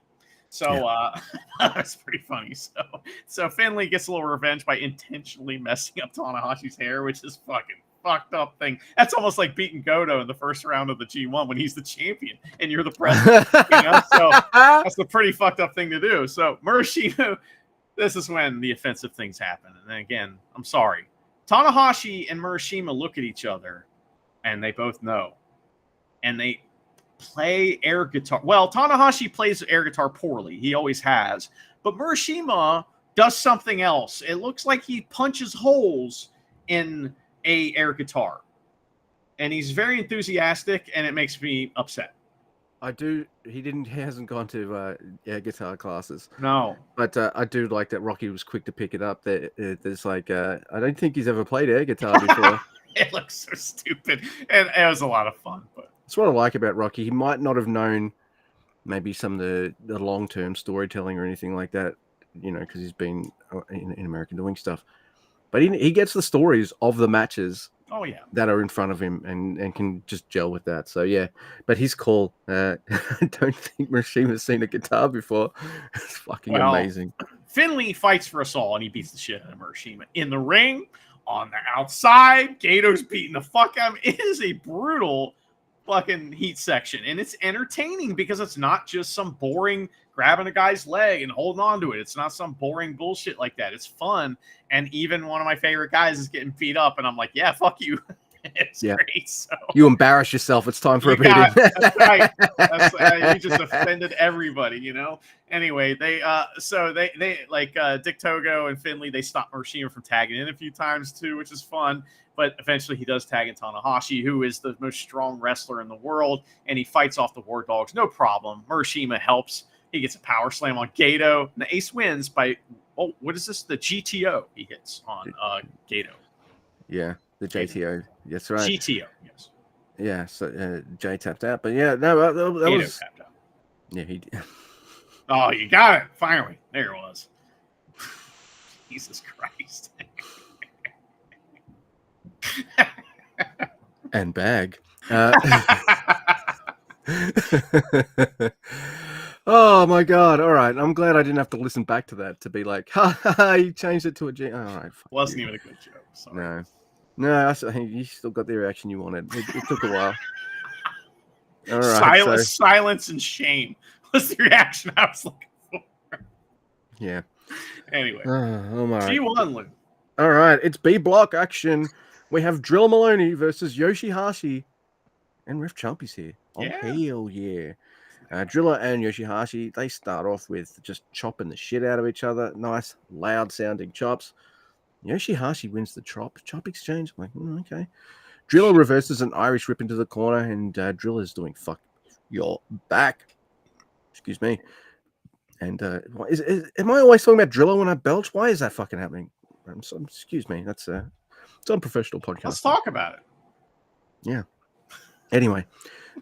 Speaker 2: So that's pretty funny. So Finley gets a little revenge by intentionally messing up Tanahashi's hair, which is fucking fucked up thing. That's almost like beating Goto in the first round of the G1 when he's the champion and you're the president. You know? So that's a pretty fucked up thing to do. So Murashima, this is when the offensive things happen. And then again, I'm sorry. Tanahashi and Murashima look at each other, and they both know. And they play air guitar. Well, Tanahashi plays air guitar poorly. He always has. But Murashima does something else. It looks like he punches holes in a air guitar. And he's very enthusiastic, and it makes me upset.
Speaker 1: He hasn't gone to guitar classes.
Speaker 2: No.
Speaker 1: But I do like that Rocky was quick to pick it up. There's like, I don't think he's ever played air guitar before.
Speaker 2: It looks so stupid. And it was a lot of fun. But
Speaker 1: that's what I like about Rocky. He might not have known maybe some of the long-term storytelling or anything like that, you know, because he's been in America doing stuff. But he gets the stories of the matches.
Speaker 2: Oh, yeah.
Speaker 1: That are in front of him and can just gel with that. So, yeah. But his call, I don't think Murashima's seen a guitar before. It's fucking amazing.
Speaker 2: Finley fights for us all, and he beats the shit out of Murashima. In the ring, on the outside, Gato's beating the fuck out of him. It is a brutal fucking heat section, and it's entertaining because it's not just some boring grabbing a guy's leg and holding on to it. It's not some boring bullshit like that. It's fun. And even one of my favorite guys is getting beat up, and I'm like, yeah, fuck you. It's great. So
Speaker 1: you embarrass yourself. It's time for a beating.
Speaker 2: That's right. You just offended everybody, you know. Anyway, they like Dick Togo and Finley, they stopped Murashima from tagging in a few times too, which is fun. But eventually he does tag in Tanahashi, who is the most strong wrestler in the world, and he fights off the War Dogs, no problem. Murashima helps. He gets a power slam on Gato. And the Ace wins by, what is this? The GTO he hits on Gato.
Speaker 1: Yeah, the JTO. That's right.
Speaker 2: GTO, yes.
Speaker 1: Yeah, so Jay tapped out. But yeah, no, that was...
Speaker 2: tapped out.
Speaker 1: Yeah, he did.
Speaker 2: Oh, you got it. Finally. There it was. Jesus Christ.
Speaker 1: And bag. Oh my god! All right, I'm glad I didn't have to listen back to that to be like, ha ha ha! You changed it to a G. All right, fuck
Speaker 2: Wasn't
Speaker 1: you.
Speaker 2: even a good joke. Sorry.
Speaker 1: No. You still got the reaction you wanted. It took a while. All right,
Speaker 2: Silence and shame was the reaction I was looking for.
Speaker 1: Yeah.
Speaker 2: Anyway,
Speaker 1: Oh my.
Speaker 2: G1, Lou.
Speaker 1: All right, it's B block action. We have Drill Maloney versus Yoshihashi, and Ref Chumpy's here. Oh
Speaker 2: Yeah.
Speaker 1: hell yeah! Driller and Yoshihashi, they start off with just chopping the shit out of each other. Nice, loud sounding chops. Yoshihashi wins the chop exchange. I'm like, okay. Driller reverses an Irish rip into the corner, and Driller's doing fuck your back. Excuse me. And am I always talking about Driller when I belch? Why is that fucking happening? Excuse me. That's it's unprofessional podcast.
Speaker 2: Let's talk about it.
Speaker 1: Yeah. Anyway,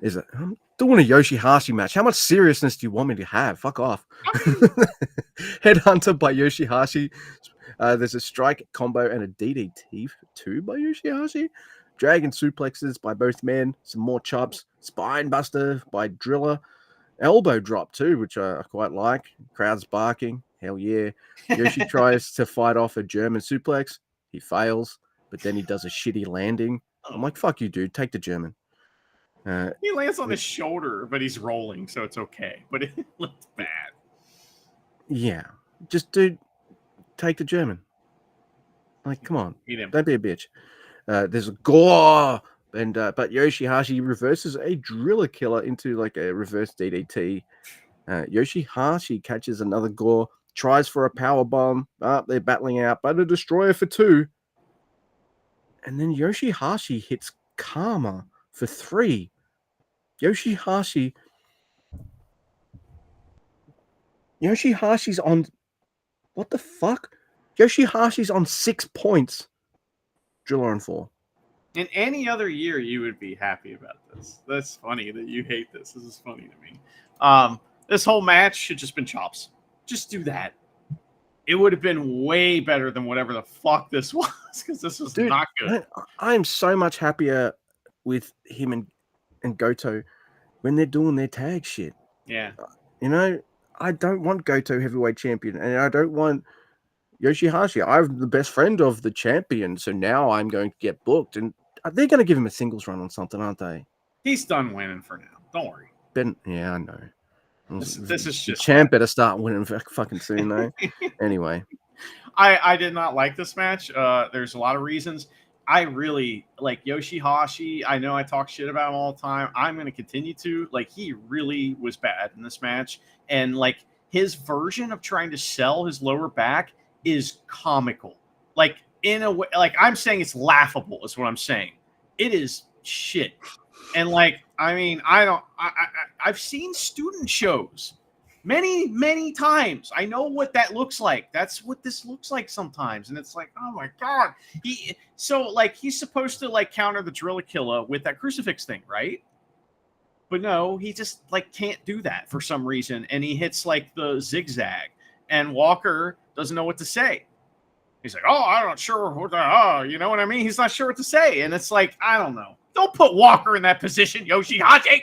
Speaker 1: I'm doing a Yoshihashi match. How much seriousness do you want me to have? Fuck off. Headhunter by Yoshihashi. There's a strike combo and a DDT too by Yoshihashi. Dragon suplexes by both men. Some more chops. Spine buster by Driller. Elbow drop too, which I quite like. Crowd's barking. Hell yeah. Yoshi tries to fight off a German suplex. He fails, but then he does a shitty landing. I'm like, fuck you, dude. Take the German.
Speaker 2: He lands on his shoulder, but he's rolling, so it's okay. But it looked bad.
Speaker 1: Yeah. Just, dude, take the German. Like, come on. Don't be a bitch. There's a gore. And but Yoshihashi reverses a Driller killer into like a reverse DDT. Yoshihashi catches another gore, tries for a power bomb. They're battling out, but a destroyer for 2. And then Yoshihashi hits Karma for 3. Yoshihashi Yoshihashi's on what the fuck? Yoshihashi's on 6 points. Driller on 4.
Speaker 2: In any other year, you would be happy about this. That's funny that you hate this. This is funny to me. This whole match should just been chops. Just do that. It would have been way better than whatever the fuck this was, because this was not good.
Speaker 1: I'm so much happier with him and Goto when they're doing their tag shit.
Speaker 2: Yeah.
Speaker 1: You know, I don't want Goto heavyweight champion, and I don't want Yoshihashi. I'm the best friend of the champion, so now I'm going to get booked, and they're going to give him a singles run on something, aren't they?
Speaker 2: He's done winning for now. Don't worry.
Speaker 1: Yeah, I know.
Speaker 2: This is just
Speaker 1: the champ better start winning fucking soon, though. Anyway,
Speaker 2: I did not like this match. There's a lot of reasons. I really like Yoshihashi. I know I talk shit about him all the time. I'm going to continue to. Like, he really was bad in this match, and like his version of trying to sell his lower back is comical. Like, in a way, like, I'm saying it's laughable is what I'm saying. It is shit. And like, I mean, I've seen student shows many times. I know what that looks like. That's what this looks like sometimes. And it's like, oh my God. He's supposed to like counter the Driller Killer with that crucifix thing, right? But no, he just like can't do that for some reason. And he hits like the zigzag, and Walker doesn't know what to say. He's like, oh, I'm not sure what you know what I mean? He's not sure what to say. And it's like, I don't know. Don't put Walker in that position, Yoshihashi.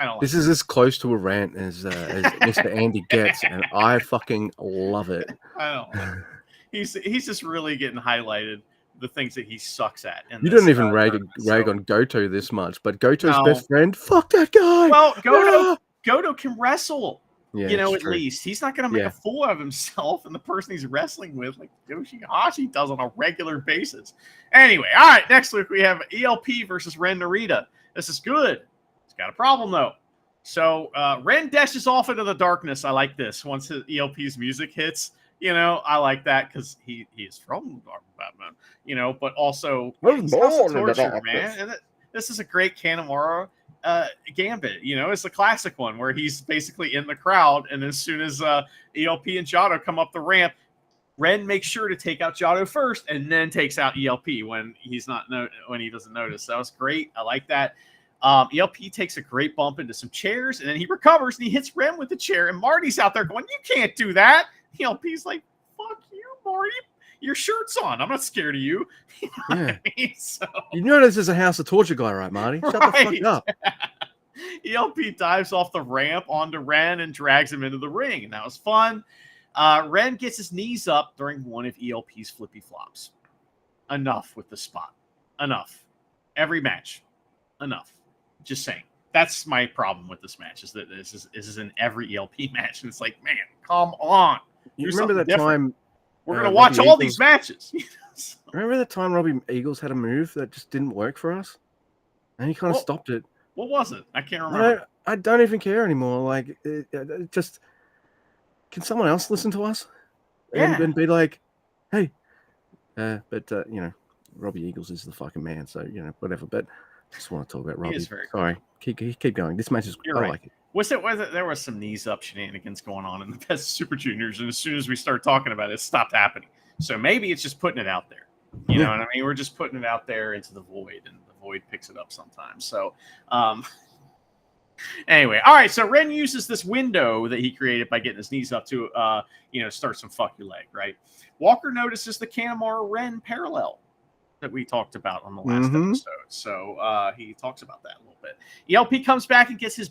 Speaker 2: I don't like
Speaker 1: this is as close to a rant as Mr. Andy gets, and I fucking love it.
Speaker 2: I don't like it. He's just really getting highlighted the things that he sucks at.
Speaker 1: You don't even rag on Goto this much, but Goto's best friend, fuck that guy.
Speaker 2: Well, Goto can wrestle.
Speaker 1: Yeah,
Speaker 2: at least he's not going to make a fool of himself and the person he's wrestling with, like Yoshihashi does on a regular basis. Anyway, all right, next week we have ELP versus Ren Narita. This is good. It's got a problem though. So Ren dashes off into the darkness. I like this. Once his ELP's music hits, I like that because he is from Batman, but also torture, man. And this is a great Kanemaru gambit. It's a classic one where he's basically in the crowd, and as soon as ELP and Jado come up the ramp, Ren makes sure to take out Jado first and then takes out ELP when he doesn't notice. That was great. I like that. ELP takes a great bump into some chairs, and then he recovers and he hits Ren with the chair, and Marty's out there going, you can't do that. ELP's like, fuck you, Marty. Your shirt's on. I'm not scared of you. You know what I mean? So,
Speaker 1: you know this is a House of Torture guy, right, Marty? Shut the fuck up.
Speaker 2: ELP dives off the ramp onto Ren and drags him into the ring, and that was fun. Ren gets his knees up during one of ELP's flippy flops. Enough with the spot. Enough. Every match. Enough. Just saying. That's my problem with this match, is that this is in every ELP match, and it's like, man, come on.
Speaker 1: You remember that time?
Speaker 2: We're gonna watch all these matches.
Speaker 1: Remember that time Robbie Eagles had a move that just didn't work for us, and he kind of stopped it.
Speaker 2: What was it? I can't remember.
Speaker 1: I don't even care anymore. Like, it just, can someone else listen to us and be like, hey, but Robbie Eagles is the fucking man, so whatever. But I just want to talk about Robbie. Sorry, keep going. This match is
Speaker 2: I like it. There was some knees up shenanigans going on in the Best Super Juniors, and as soon as we start talking about it, it stopped happening. So maybe it's just putting it out there. You know what I mean? We're just putting it out there into the void, and the void picks it up sometimes. So anyway, all right. So Ren uses this window that he created by getting his knees up to start some fuck you leg, right? Walker notices the Kanemaru Ren parallel that we talked about on the last episode. So he talks about that a little bit. ELP comes back and gets his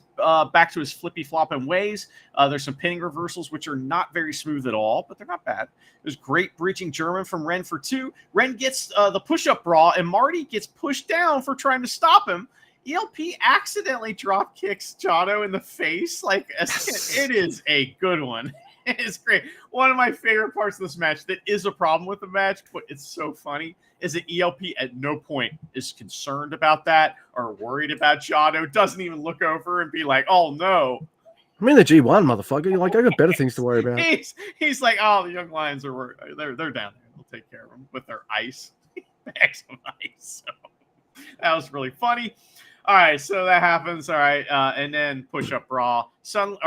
Speaker 2: back to his flippy flopping ways. There's some pinning reversals, which are not very smooth at all, but they're not bad. There's great breaching German from Ren for 2. Ren gets the push-up bra, and Marty gets pushed down for trying to stop him. ELP accidentally drop kicks Jado in the face. Like, it is a good one. It's great. One of my favorite parts of this match that is a problem with the match, but it's so funny, is that ELP at no point is concerned about that or worried about Jado. Doesn't even look over and be like, oh no.
Speaker 1: I'm in the G1, motherfucker. You're like, I got better things to worry about.
Speaker 2: He's like, oh, the Young Lions are they're down there. They'll take care of them with their ice. Bags of ice. So that was really funny. All right, so that happens. All right, and then push-up bra. Sudden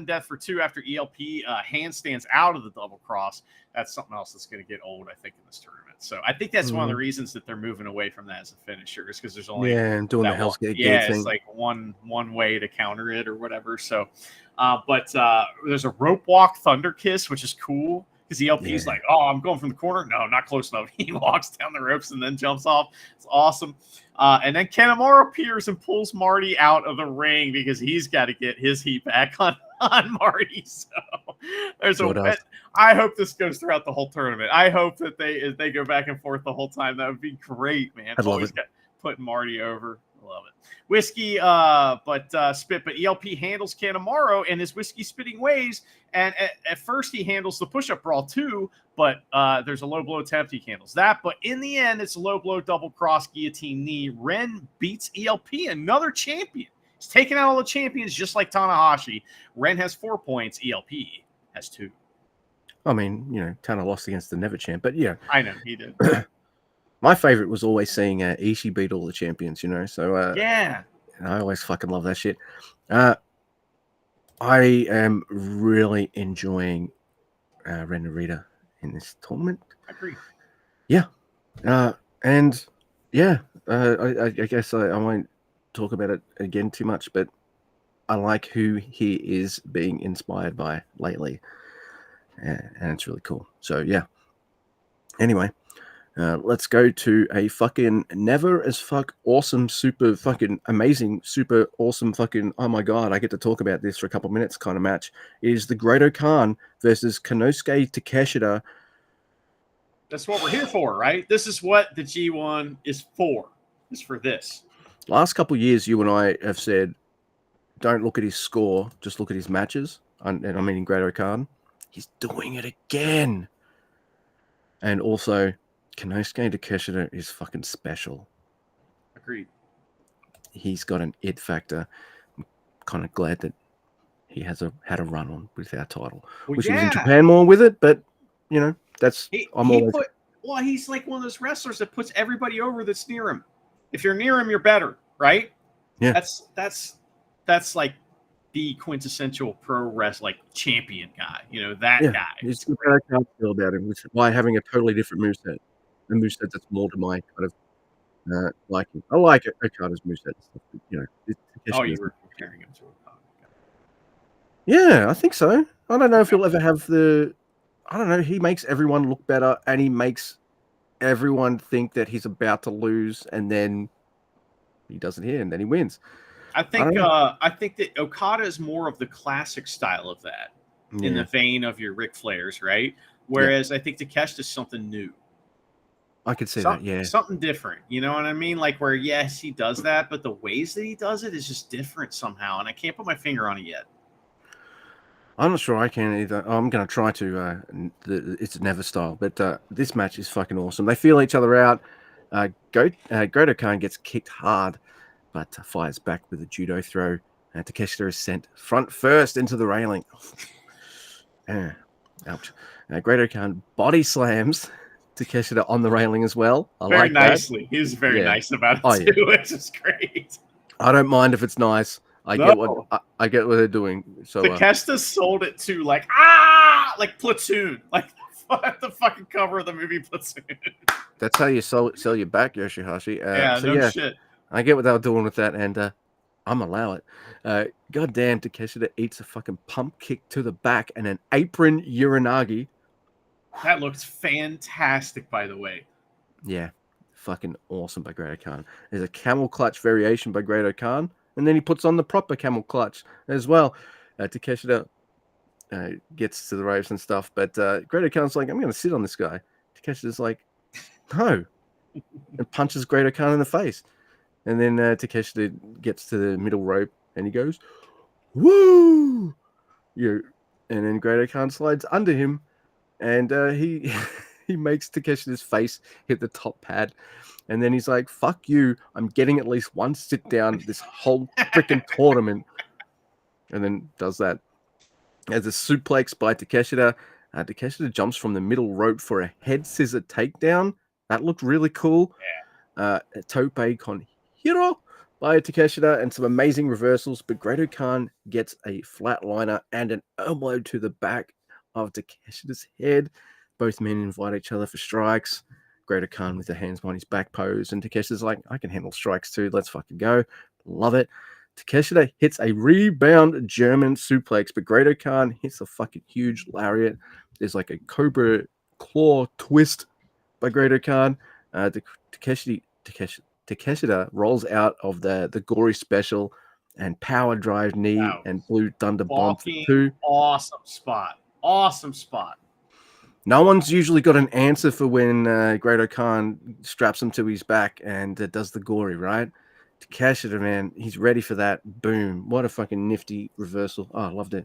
Speaker 2: death for 2 after ELP handstands out of the double cross. That's something else that's going to get old, I think, in this tournament. So I think that's one of the reasons that they're moving away from that as a finisher, is because there's only
Speaker 1: and doing the Hell's Gate thing.
Speaker 2: It's like one way to counter it or whatever. So, but there's a rope walk thunder kiss, which is cool. Because ELP's like, oh, I'm going from the corner. No, not close enough. He walks down the ropes and then jumps off. It's awesome. And then Kanemaru appears and pulls Marty out of the ring because he's got to get his heat back on Marty. So there's I hope this goes throughout the whole tournament. I hope that they go back and forth the whole time. That would be great, man.
Speaker 1: I'd love it.
Speaker 2: Putting Marty over. Love it. Whiskey, spit, but ELP handles Kanemaru and his whiskey spitting ways. And at first he handles the push-up brawl too, but there's a low blow attempt. He handles that. But in the end, it's a low blow double cross guillotine knee. Ren beats ELP, another champion. He's taking out all the champions just like Tanahashi. Ren has 4 points. ELP has 2.
Speaker 1: I mean, Tana lost against the Never Champ, but yeah.
Speaker 2: I know, he did.
Speaker 1: My favorite was always seeing Ishii beat all the champions, So
Speaker 2: yeah,
Speaker 1: I always fucking love that shit. I am really enjoying Ren Narita in this tournament.
Speaker 2: I agree.
Speaker 1: Yeah, and yeah, I guess I won't talk about it again too much, but I like who he is being inspired by lately, and it's really cool. So yeah. Anyway. Let's go to a fucking never as fuck awesome, super fucking amazing, super awesome fucking, oh my god, I get to talk about this for a couple minutes kind of match. It is the Great Khan versus Konosuke Takeshita.
Speaker 2: That's what we're here for, right? This is what the G1 is for. It's for this.
Speaker 1: Last couple of years, you and I have said, don't look at his score, just look at his matches. And I'm meaning Great Khan. He's doing it again. And also, Konosuke Takeshita is fucking special.
Speaker 2: Agreed.
Speaker 1: He's got an it factor. I'm kind of glad that he had a run on with our title. Wish he was in Japan more with it, but that's he's
Speaker 2: like one of those wrestlers that puts everybody over that's near him. If you're near him, you're better, right?
Speaker 1: Yeah.
Speaker 2: That's like the quintessential pro wrestling champion guy. That guy.
Speaker 1: He's got a how I feel about him, which is why having a totally different moveset. A moveset that's more to my kind of liking. I like it. Okada's moveset.
Speaker 2: You were comparing him to Okada.
Speaker 1: Yeah, I think so. I don't know if he'll ever have I don't know. He makes everyone look better, and he makes everyone think that he's about to lose, and then he doesn't here, and then he wins.
Speaker 2: I
Speaker 1: I
Speaker 2: think
Speaker 1: don't know.
Speaker 2: I think that Okada is more of the classic style of that, in the
Speaker 1: Yeah,
Speaker 2: vein of your Ric Flairs, right?
Speaker 1: yeah,
Speaker 2: Whereas I think Takeshita is something new,
Speaker 1: I could see that. Yeah,
Speaker 2: something different. You know what I mean? Like where yes, he does that, but the ways that he does it is just different somehow, and I can't put my finger on it yet.
Speaker 1: I'm not sure I can either. I'm going to try to. It's never style, but this match is fucking awesome. They feel each other out. Goto Khan gets kicked hard, but fires back with a judo throw. Takeshita is sent front first into the railing. Ouch. Goto Khan body slams Takeshita on the railing as well. I
Speaker 2: Very
Speaker 1: like that.
Speaker 2: nicely. He's very
Speaker 1: Yeah.
Speaker 2: nice about
Speaker 1: Oh
Speaker 2: it
Speaker 1: yeah.
Speaker 2: too, which is great.
Speaker 1: I don't mind if it's nice.
Speaker 2: No,
Speaker 1: I get what they're doing. So
Speaker 2: Takeshita sold it to like Platoon, like the fucking cover of the movie Platoon.
Speaker 1: that's how you sell your back, Yoshihashi.
Speaker 2: Yeah,
Speaker 1: So
Speaker 2: no
Speaker 1: yeah,
Speaker 2: shit.
Speaker 1: I get what they were doing with that, and I'm allow it. Goddamn, Takeshita eats a fucking pump kick to the back and an apron uranagi.
Speaker 2: That looks fantastic, by the way.
Speaker 1: Yeah, fucking awesome by Great Khan. There's a camel clutch variation by Great Khan, and then he puts on the proper camel clutch as well. Takeshita gets to the ropes and stuff, but Great Khan's like, I'm going to sit on this guy. Takeshita's like, no, and punches Great Khan in the face. And then Takeshita gets to the middle rope and he goes, woo! And then Great Khan slides under him and he he makes Takeshita's face hit the top pad. And then he's like, fuck you. I'm getting at least one sit down this whole freaking tournament. And then does that. As a suplex by Takeshita. Takeshita jumps from the middle rope for a head scissor takedown. That looked really cool. Tope con Hiro by Takeshita and some amazing reversals, but Great Khan gets a flatliner and an elbow to the back of Takeshita's head. Both men invite each other for strikes. Great Khan with the hands behind his back pose, and Takeshita's like, I can handle strikes too. Let's fucking go. Love it. Takeshita hits a rebound German suplex, but Great Khan hits a fucking huge lariat. There's like a cobra claw twist by Great Khan. Takeshita rolls out of the gory special and power drive knee and blue thunder bomb for two.
Speaker 2: Awesome spot. Awesome spot.
Speaker 1: No one's usually got an answer for when Great Khan straps him to his back and does the gory, right? Takeshita, man, he's ready for that. Boom. What a fucking nifty reversal. Oh, I loved it.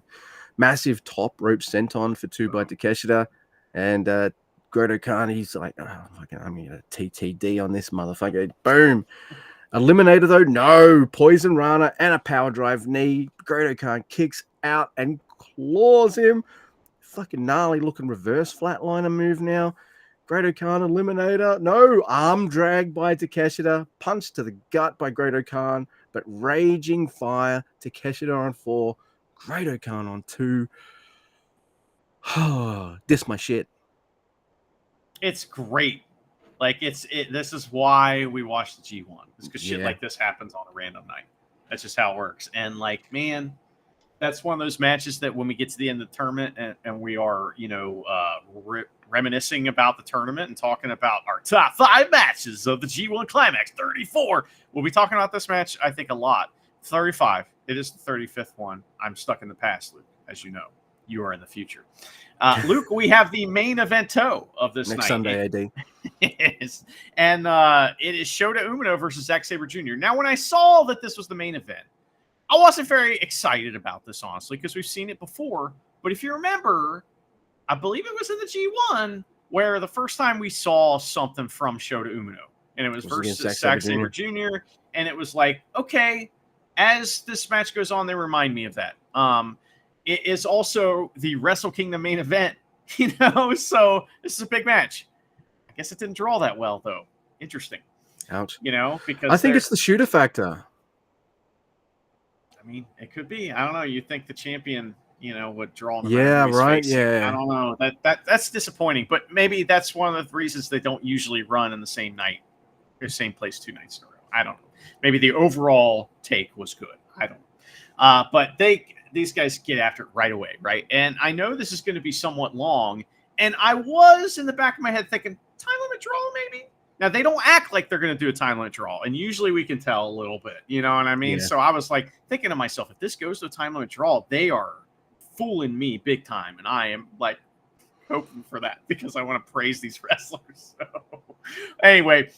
Speaker 1: Massive top rope senton for two by Takeshita. And Great Khan, he's like, oh, fucking, I'm going to TTD on this motherfucker. Boom. Eliminator, though, no. Poison Rana and a power drive knee. Great Khan kicks out and claws him. Fucking gnarly looking reverse flatliner move now. Great Khan eliminator. No, arm drag by Takeshita. Punch to the gut by Great Khan. But raging fire. Takeshita on 4. Great Khan on 2. This my shit.
Speaker 2: It's great. Like this is why we watch the G1. It's because shit like this happens on a random night. That's just how it works. And like, man, that's one of those matches that when we get to the end of the tournament and we are, reminiscing about the tournament and talking about our top 5 matches of the G1 Climax 34, we'll be talking about this match, I think, a lot. 35. It is the 35th one. I'm stuck in the past, Luke, as you know. You are in the future. Luke, we have the main evento of this
Speaker 1: Next
Speaker 2: night.
Speaker 1: Sunday, AD.
Speaker 2: Yes. And it is Shota Umino versus Zack Sabre Jr. Now, when I saw that this was the main event, I wasn't very excited about this, honestly, because we've seen it before. But if you remember, I believe it was in the G1 where the first time we saw something from Shota Umino, and it was versus Zack Sabre Jr. And it was like, okay, as this match goes on, they remind me of that. It is also the Wrestle Kingdom main event, so this is a big match. I guess it didn't draw that well, though. Interesting.
Speaker 1: Ouch.
Speaker 2: Because
Speaker 1: I think it's the shooter factor.
Speaker 2: I mean, it could be. I don't know. You think the champion, would draw on the
Speaker 1: right?
Speaker 2: face.
Speaker 1: Yeah.
Speaker 2: I don't know. That's disappointing, but maybe that's one of the reasons they don't usually run in the same night or same place 2 nights in a row. I don't know. Maybe the overall take was good. I don't know. But these guys get after it right away, right? And I know this is going to be somewhat long, and I was in the back of my head thinking, time limit draw, maybe? Now they don't act like they're going to do a time limit draw, and usually we can tell a little bit. You know what I mean?
Speaker 1: Yeah.
Speaker 2: So I was like thinking to myself, if this goes to a time limit draw, they are fooling me big time, and I am like hoping for that because I want to praise these wrestlers. So anyway,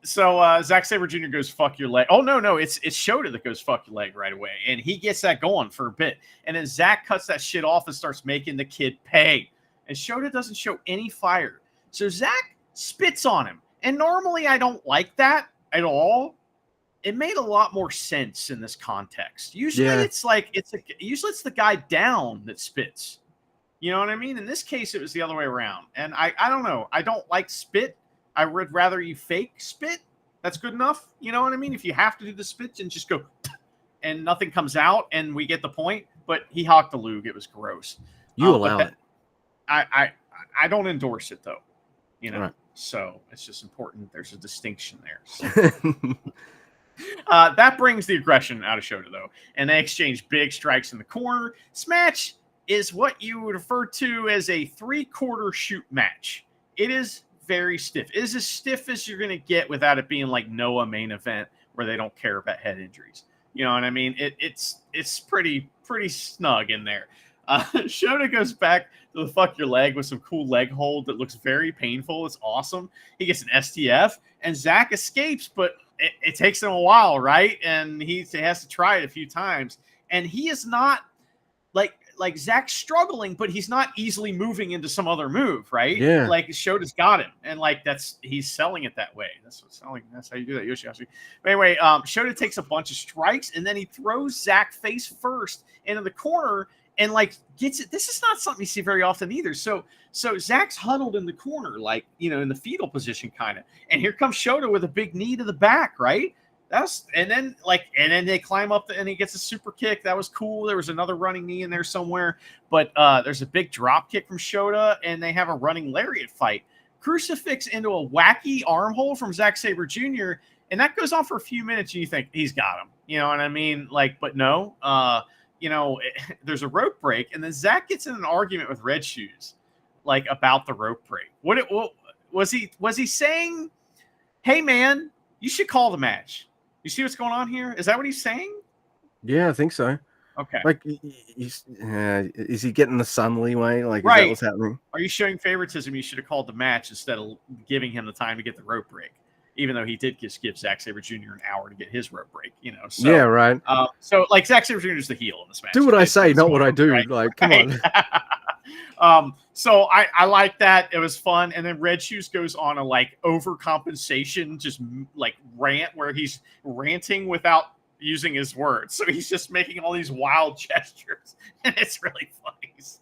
Speaker 2: so Zack Sabre Jr. goes fuck your leg. Oh no, it's Shota that goes fuck your leg right away, and he gets that going for a bit, and then Zack cuts that shit off and starts making the kid pay, and Shota doesn't show any fire, so Zack spits on him, and normally I don't like that at all. It made a lot more sense in this context. Usually it's like usually it's the guy down that spits. You know what I mean? In this case, it was the other way around. And I don't know. I don't like spit. I would rather you fake spit. That's good enough. You know what I mean? If you have to do the spit and just go and nothing comes out and we get the point. But he hawked the lug. It was gross.
Speaker 1: You allow it.
Speaker 2: I don't endorse it though. You know,
Speaker 1: right.
Speaker 2: So it's just important. There's a distinction there. So. That brings the aggression out of Shota though. And they exchange big strikes in the corner. This match is what you would refer to as a 3/4 shoot match. It is very stiff. It is as stiff as you're going to get without it being like Noah main event where they don't care about head injuries. You know what I mean? It's pretty snug in there. Shota goes back to the fuck your leg with some cool leg hold that looks very painful. It's awesome. He gets an STF and Zack escapes, but it takes him a while, right? And he has to try it a few times. And he is not like Zack's struggling, but he's not easily moving into some other move, right?
Speaker 1: Yeah.
Speaker 2: Like Shota's got him, and like he's selling it that way. That's how you do that, Yoshihashi. But anyway, Shota takes a bunch of strikes, and then he throws Zack face first into the corner, and like gets it. This is not something you see very often either. So Zack's huddled in the corner, like in the fetal position, kind of, and here comes Shota with a big knee to the back, right? And then they climb up and he gets a super kick. That was cool. There was another running knee in there somewhere, but there's a big drop kick from Shota, and they have a running lariat fight. Crucifix into a wacky armhole from Zack Sabre Jr., and that goes on for a few minutes, and you think he's got him. You know what I mean? But no. There's a rope break, and then Zack gets in an argument with Red Shoes, like about the rope break. What was he saying? Hey man, you should call the match. You see what's going on here? Is that what he's saying?
Speaker 1: Yeah, I think so.
Speaker 2: Okay.
Speaker 1: Like, is he getting the Sun leeway? Like,
Speaker 2: right.
Speaker 1: Is that what's happening?
Speaker 2: Are you showing favoritism? You should have called the match instead of giving him the time to get the rope break, even though he did just give Zack Sabre Jr. an hour to get his rope break. So,
Speaker 1: yeah, right.
Speaker 2: So like Zack Sabre Jr. is the heel in this match.
Speaker 1: Do what I say, not what I do. Right? Like, come
Speaker 2: on. So I like that. It was fun. And then Red Shoes goes on a like overcompensation, just like rant where he's ranting without using his words. So he's just making all these wild gestures, and it's really funny. So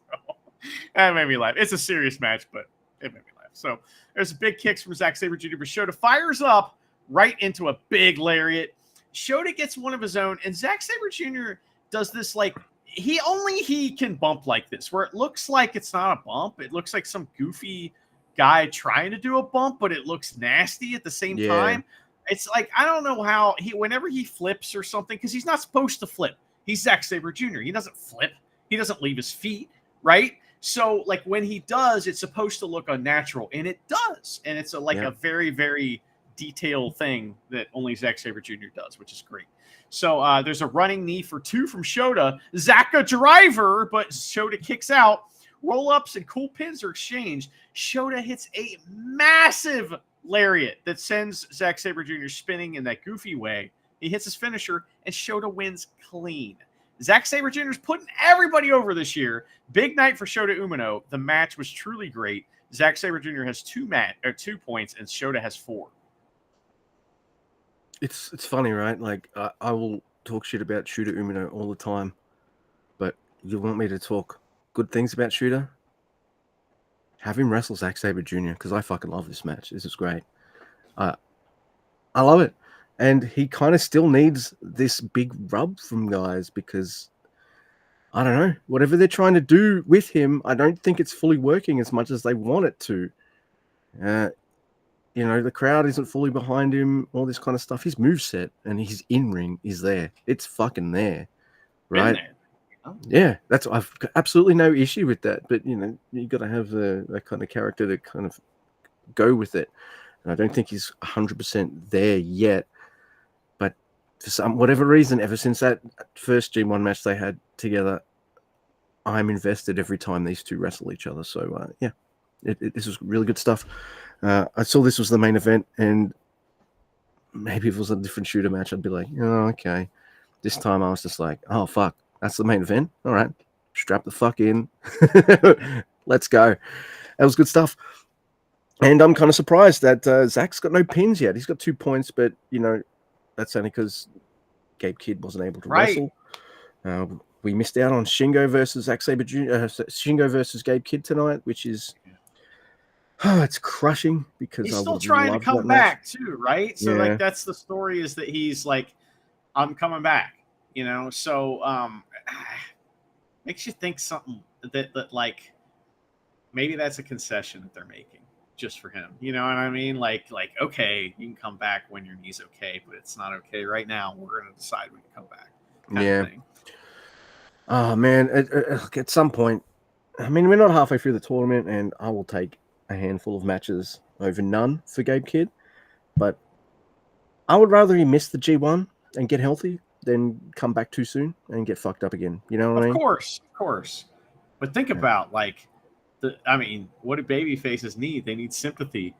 Speaker 2: that made me laugh. It's a serious match, but it made me laugh. So there's big kicks from Zack Sabre Jr. But Shota fires up right into a big lariat. Shota gets one of his own, and Zack Sabre Jr. does this like he can bump like this, where it looks like it's not a bump. It looks like some goofy guy trying to do a bump, but it looks nasty at the same time. It's like, I don't know how whenever he flips or something, because he's not supposed to flip. He's Zack Sabre Jr. He doesn't flip. He doesn't leave his feet, right? So like when he does, it's supposed to look unnatural, and it does. And it's a very, very detailed thing that only Zack Sabre Jr. does, which is great. So there's a running knee for 2 from Shota. Zack a driver, but Shota kicks out. Roll-ups and cool pins are exchanged. Shota hits a massive lariat that sends Zack Sabre Jr. spinning in that goofy way. He hits his finisher, and Shota wins clean. Zack Sabre Jr. is putting everybody over this year. Big night for Shota Umino. The match was truly great. Zack Sabre Jr. has 2 points, and Shota has 4.
Speaker 1: It's funny, right? Like, I will talk shit about Shota Umino all the time, but you want me to talk good things about Shota? Have him wrestle Zack Sabre Jr. because I fucking love this match. This is great. I love it. And he kind of still needs this big rub from guys because, I don't know, whatever they're trying to do with him, I don't think it's fully working as much as they want it to. The crowd isn't fully behind him, all this kind of stuff. His moveset and his in-ring is there. It's fucking there, right? Yeah, I've got absolutely no issue with that. But, you got to have that kind of character to kind of go with it. and I don't think he's 100% there yet. But for some whatever reason, ever since that first G1 match they had together, I'm invested every time these two wrestle each other. So yeah, this was really good stuff. I saw this was the main event, and maybe if it was a different shooter match, I'd be like, oh, okay. This time I was just like, oh, fuck, that's the main event? All right, strap the fuck in. Let's go. That was good stuff. And I'm kind of surprised that Zach's got no pins yet. He's got 2 points, but, that's only because Gabe Kidd wasn't able to wrestle. We missed out on Shingo versus Zack Sabre Jr., Shingo versus Gabe Kidd tonight, which is... it's crushing because
Speaker 2: he's
Speaker 1: I
Speaker 2: still
Speaker 1: would
Speaker 2: trying to
Speaker 1: love
Speaker 2: come
Speaker 1: that match.
Speaker 2: back too, right? So
Speaker 1: Yeah.
Speaker 2: like that's the story, is that he's like, I'm coming back, So makes you think something that like maybe that's a concession that they're making just for him. You know what I mean? Like okay, you can come back when your knee's okay, but it's not okay right now. We're gonna decide when you come back. Kind of thing.
Speaker 1: Oh man, at some point, I mean, we're not halfway through the tournament, and I will take a handful of matches over none for Gabe Kidd, but I would rather he miss the G1 and get healthy than come back too soon and get fucked up again. You know what I mean?
Speaker 2: Of course. But think about like what do baby faces need? They need sympathy.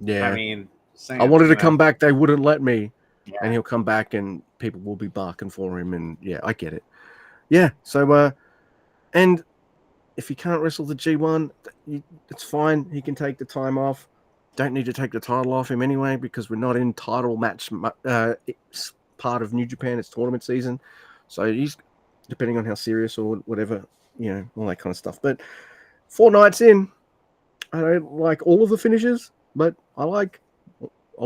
Speaker 1: Yeah.
Speaker 2: I mean,
Speaker 1: I wanted to come back, they wouldn't let me.
Speaker 2: Yeah.
Speaker 1: And he'll come back and people will be barking for him, and yeah, I get it. Yeah, so and if he can't wrestle the G1, it's fine. He can take the time off. Don't need to take the title off him anyway, because we're not in title match it's part of New Japan. It's tournament season. So he's, depending on how serious or whatever, all that kind of stuff. But 4 nights in, I don't like all of the finishes, but I like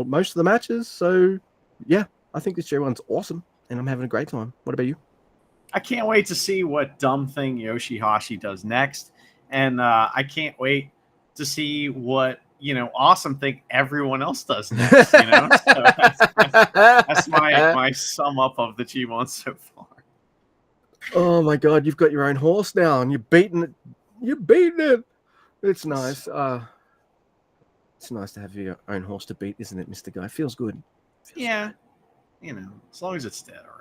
Speaker 1: most of the matches. So yeah, I think this G1's awesome, and I'm having a great time. What about you?
Speaker 2: I can't wait to see what dumb thing Yoshihashi does next. And I can't wait to see what, awesome thing everyone else does next. So that's my sum up of the G1 so far.
Speaker 1: Oh my God, you've got your own horse now, and you're beating it. You're beating it. It's nice. It's nice to have your own horse to beat, isn't it, Mr. Guy? Feels good.
Speaker 2: As long as it's dead already.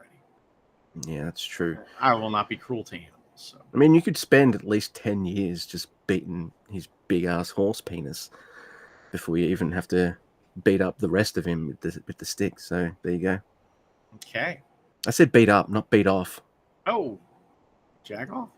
Speaker 1: Yeah, that's true.
Speaker 2: I will not be cruel to animals. So.
Speaker 1: I mean, you could spend at least 10 years just beating his big-ass horse penis before you even have to beat up the rest of him with the stick. So there you go.
Speaker 2: Okay.
Speaker 1: I said beat up, not beat off.
Speaker 2: Oh, jag off?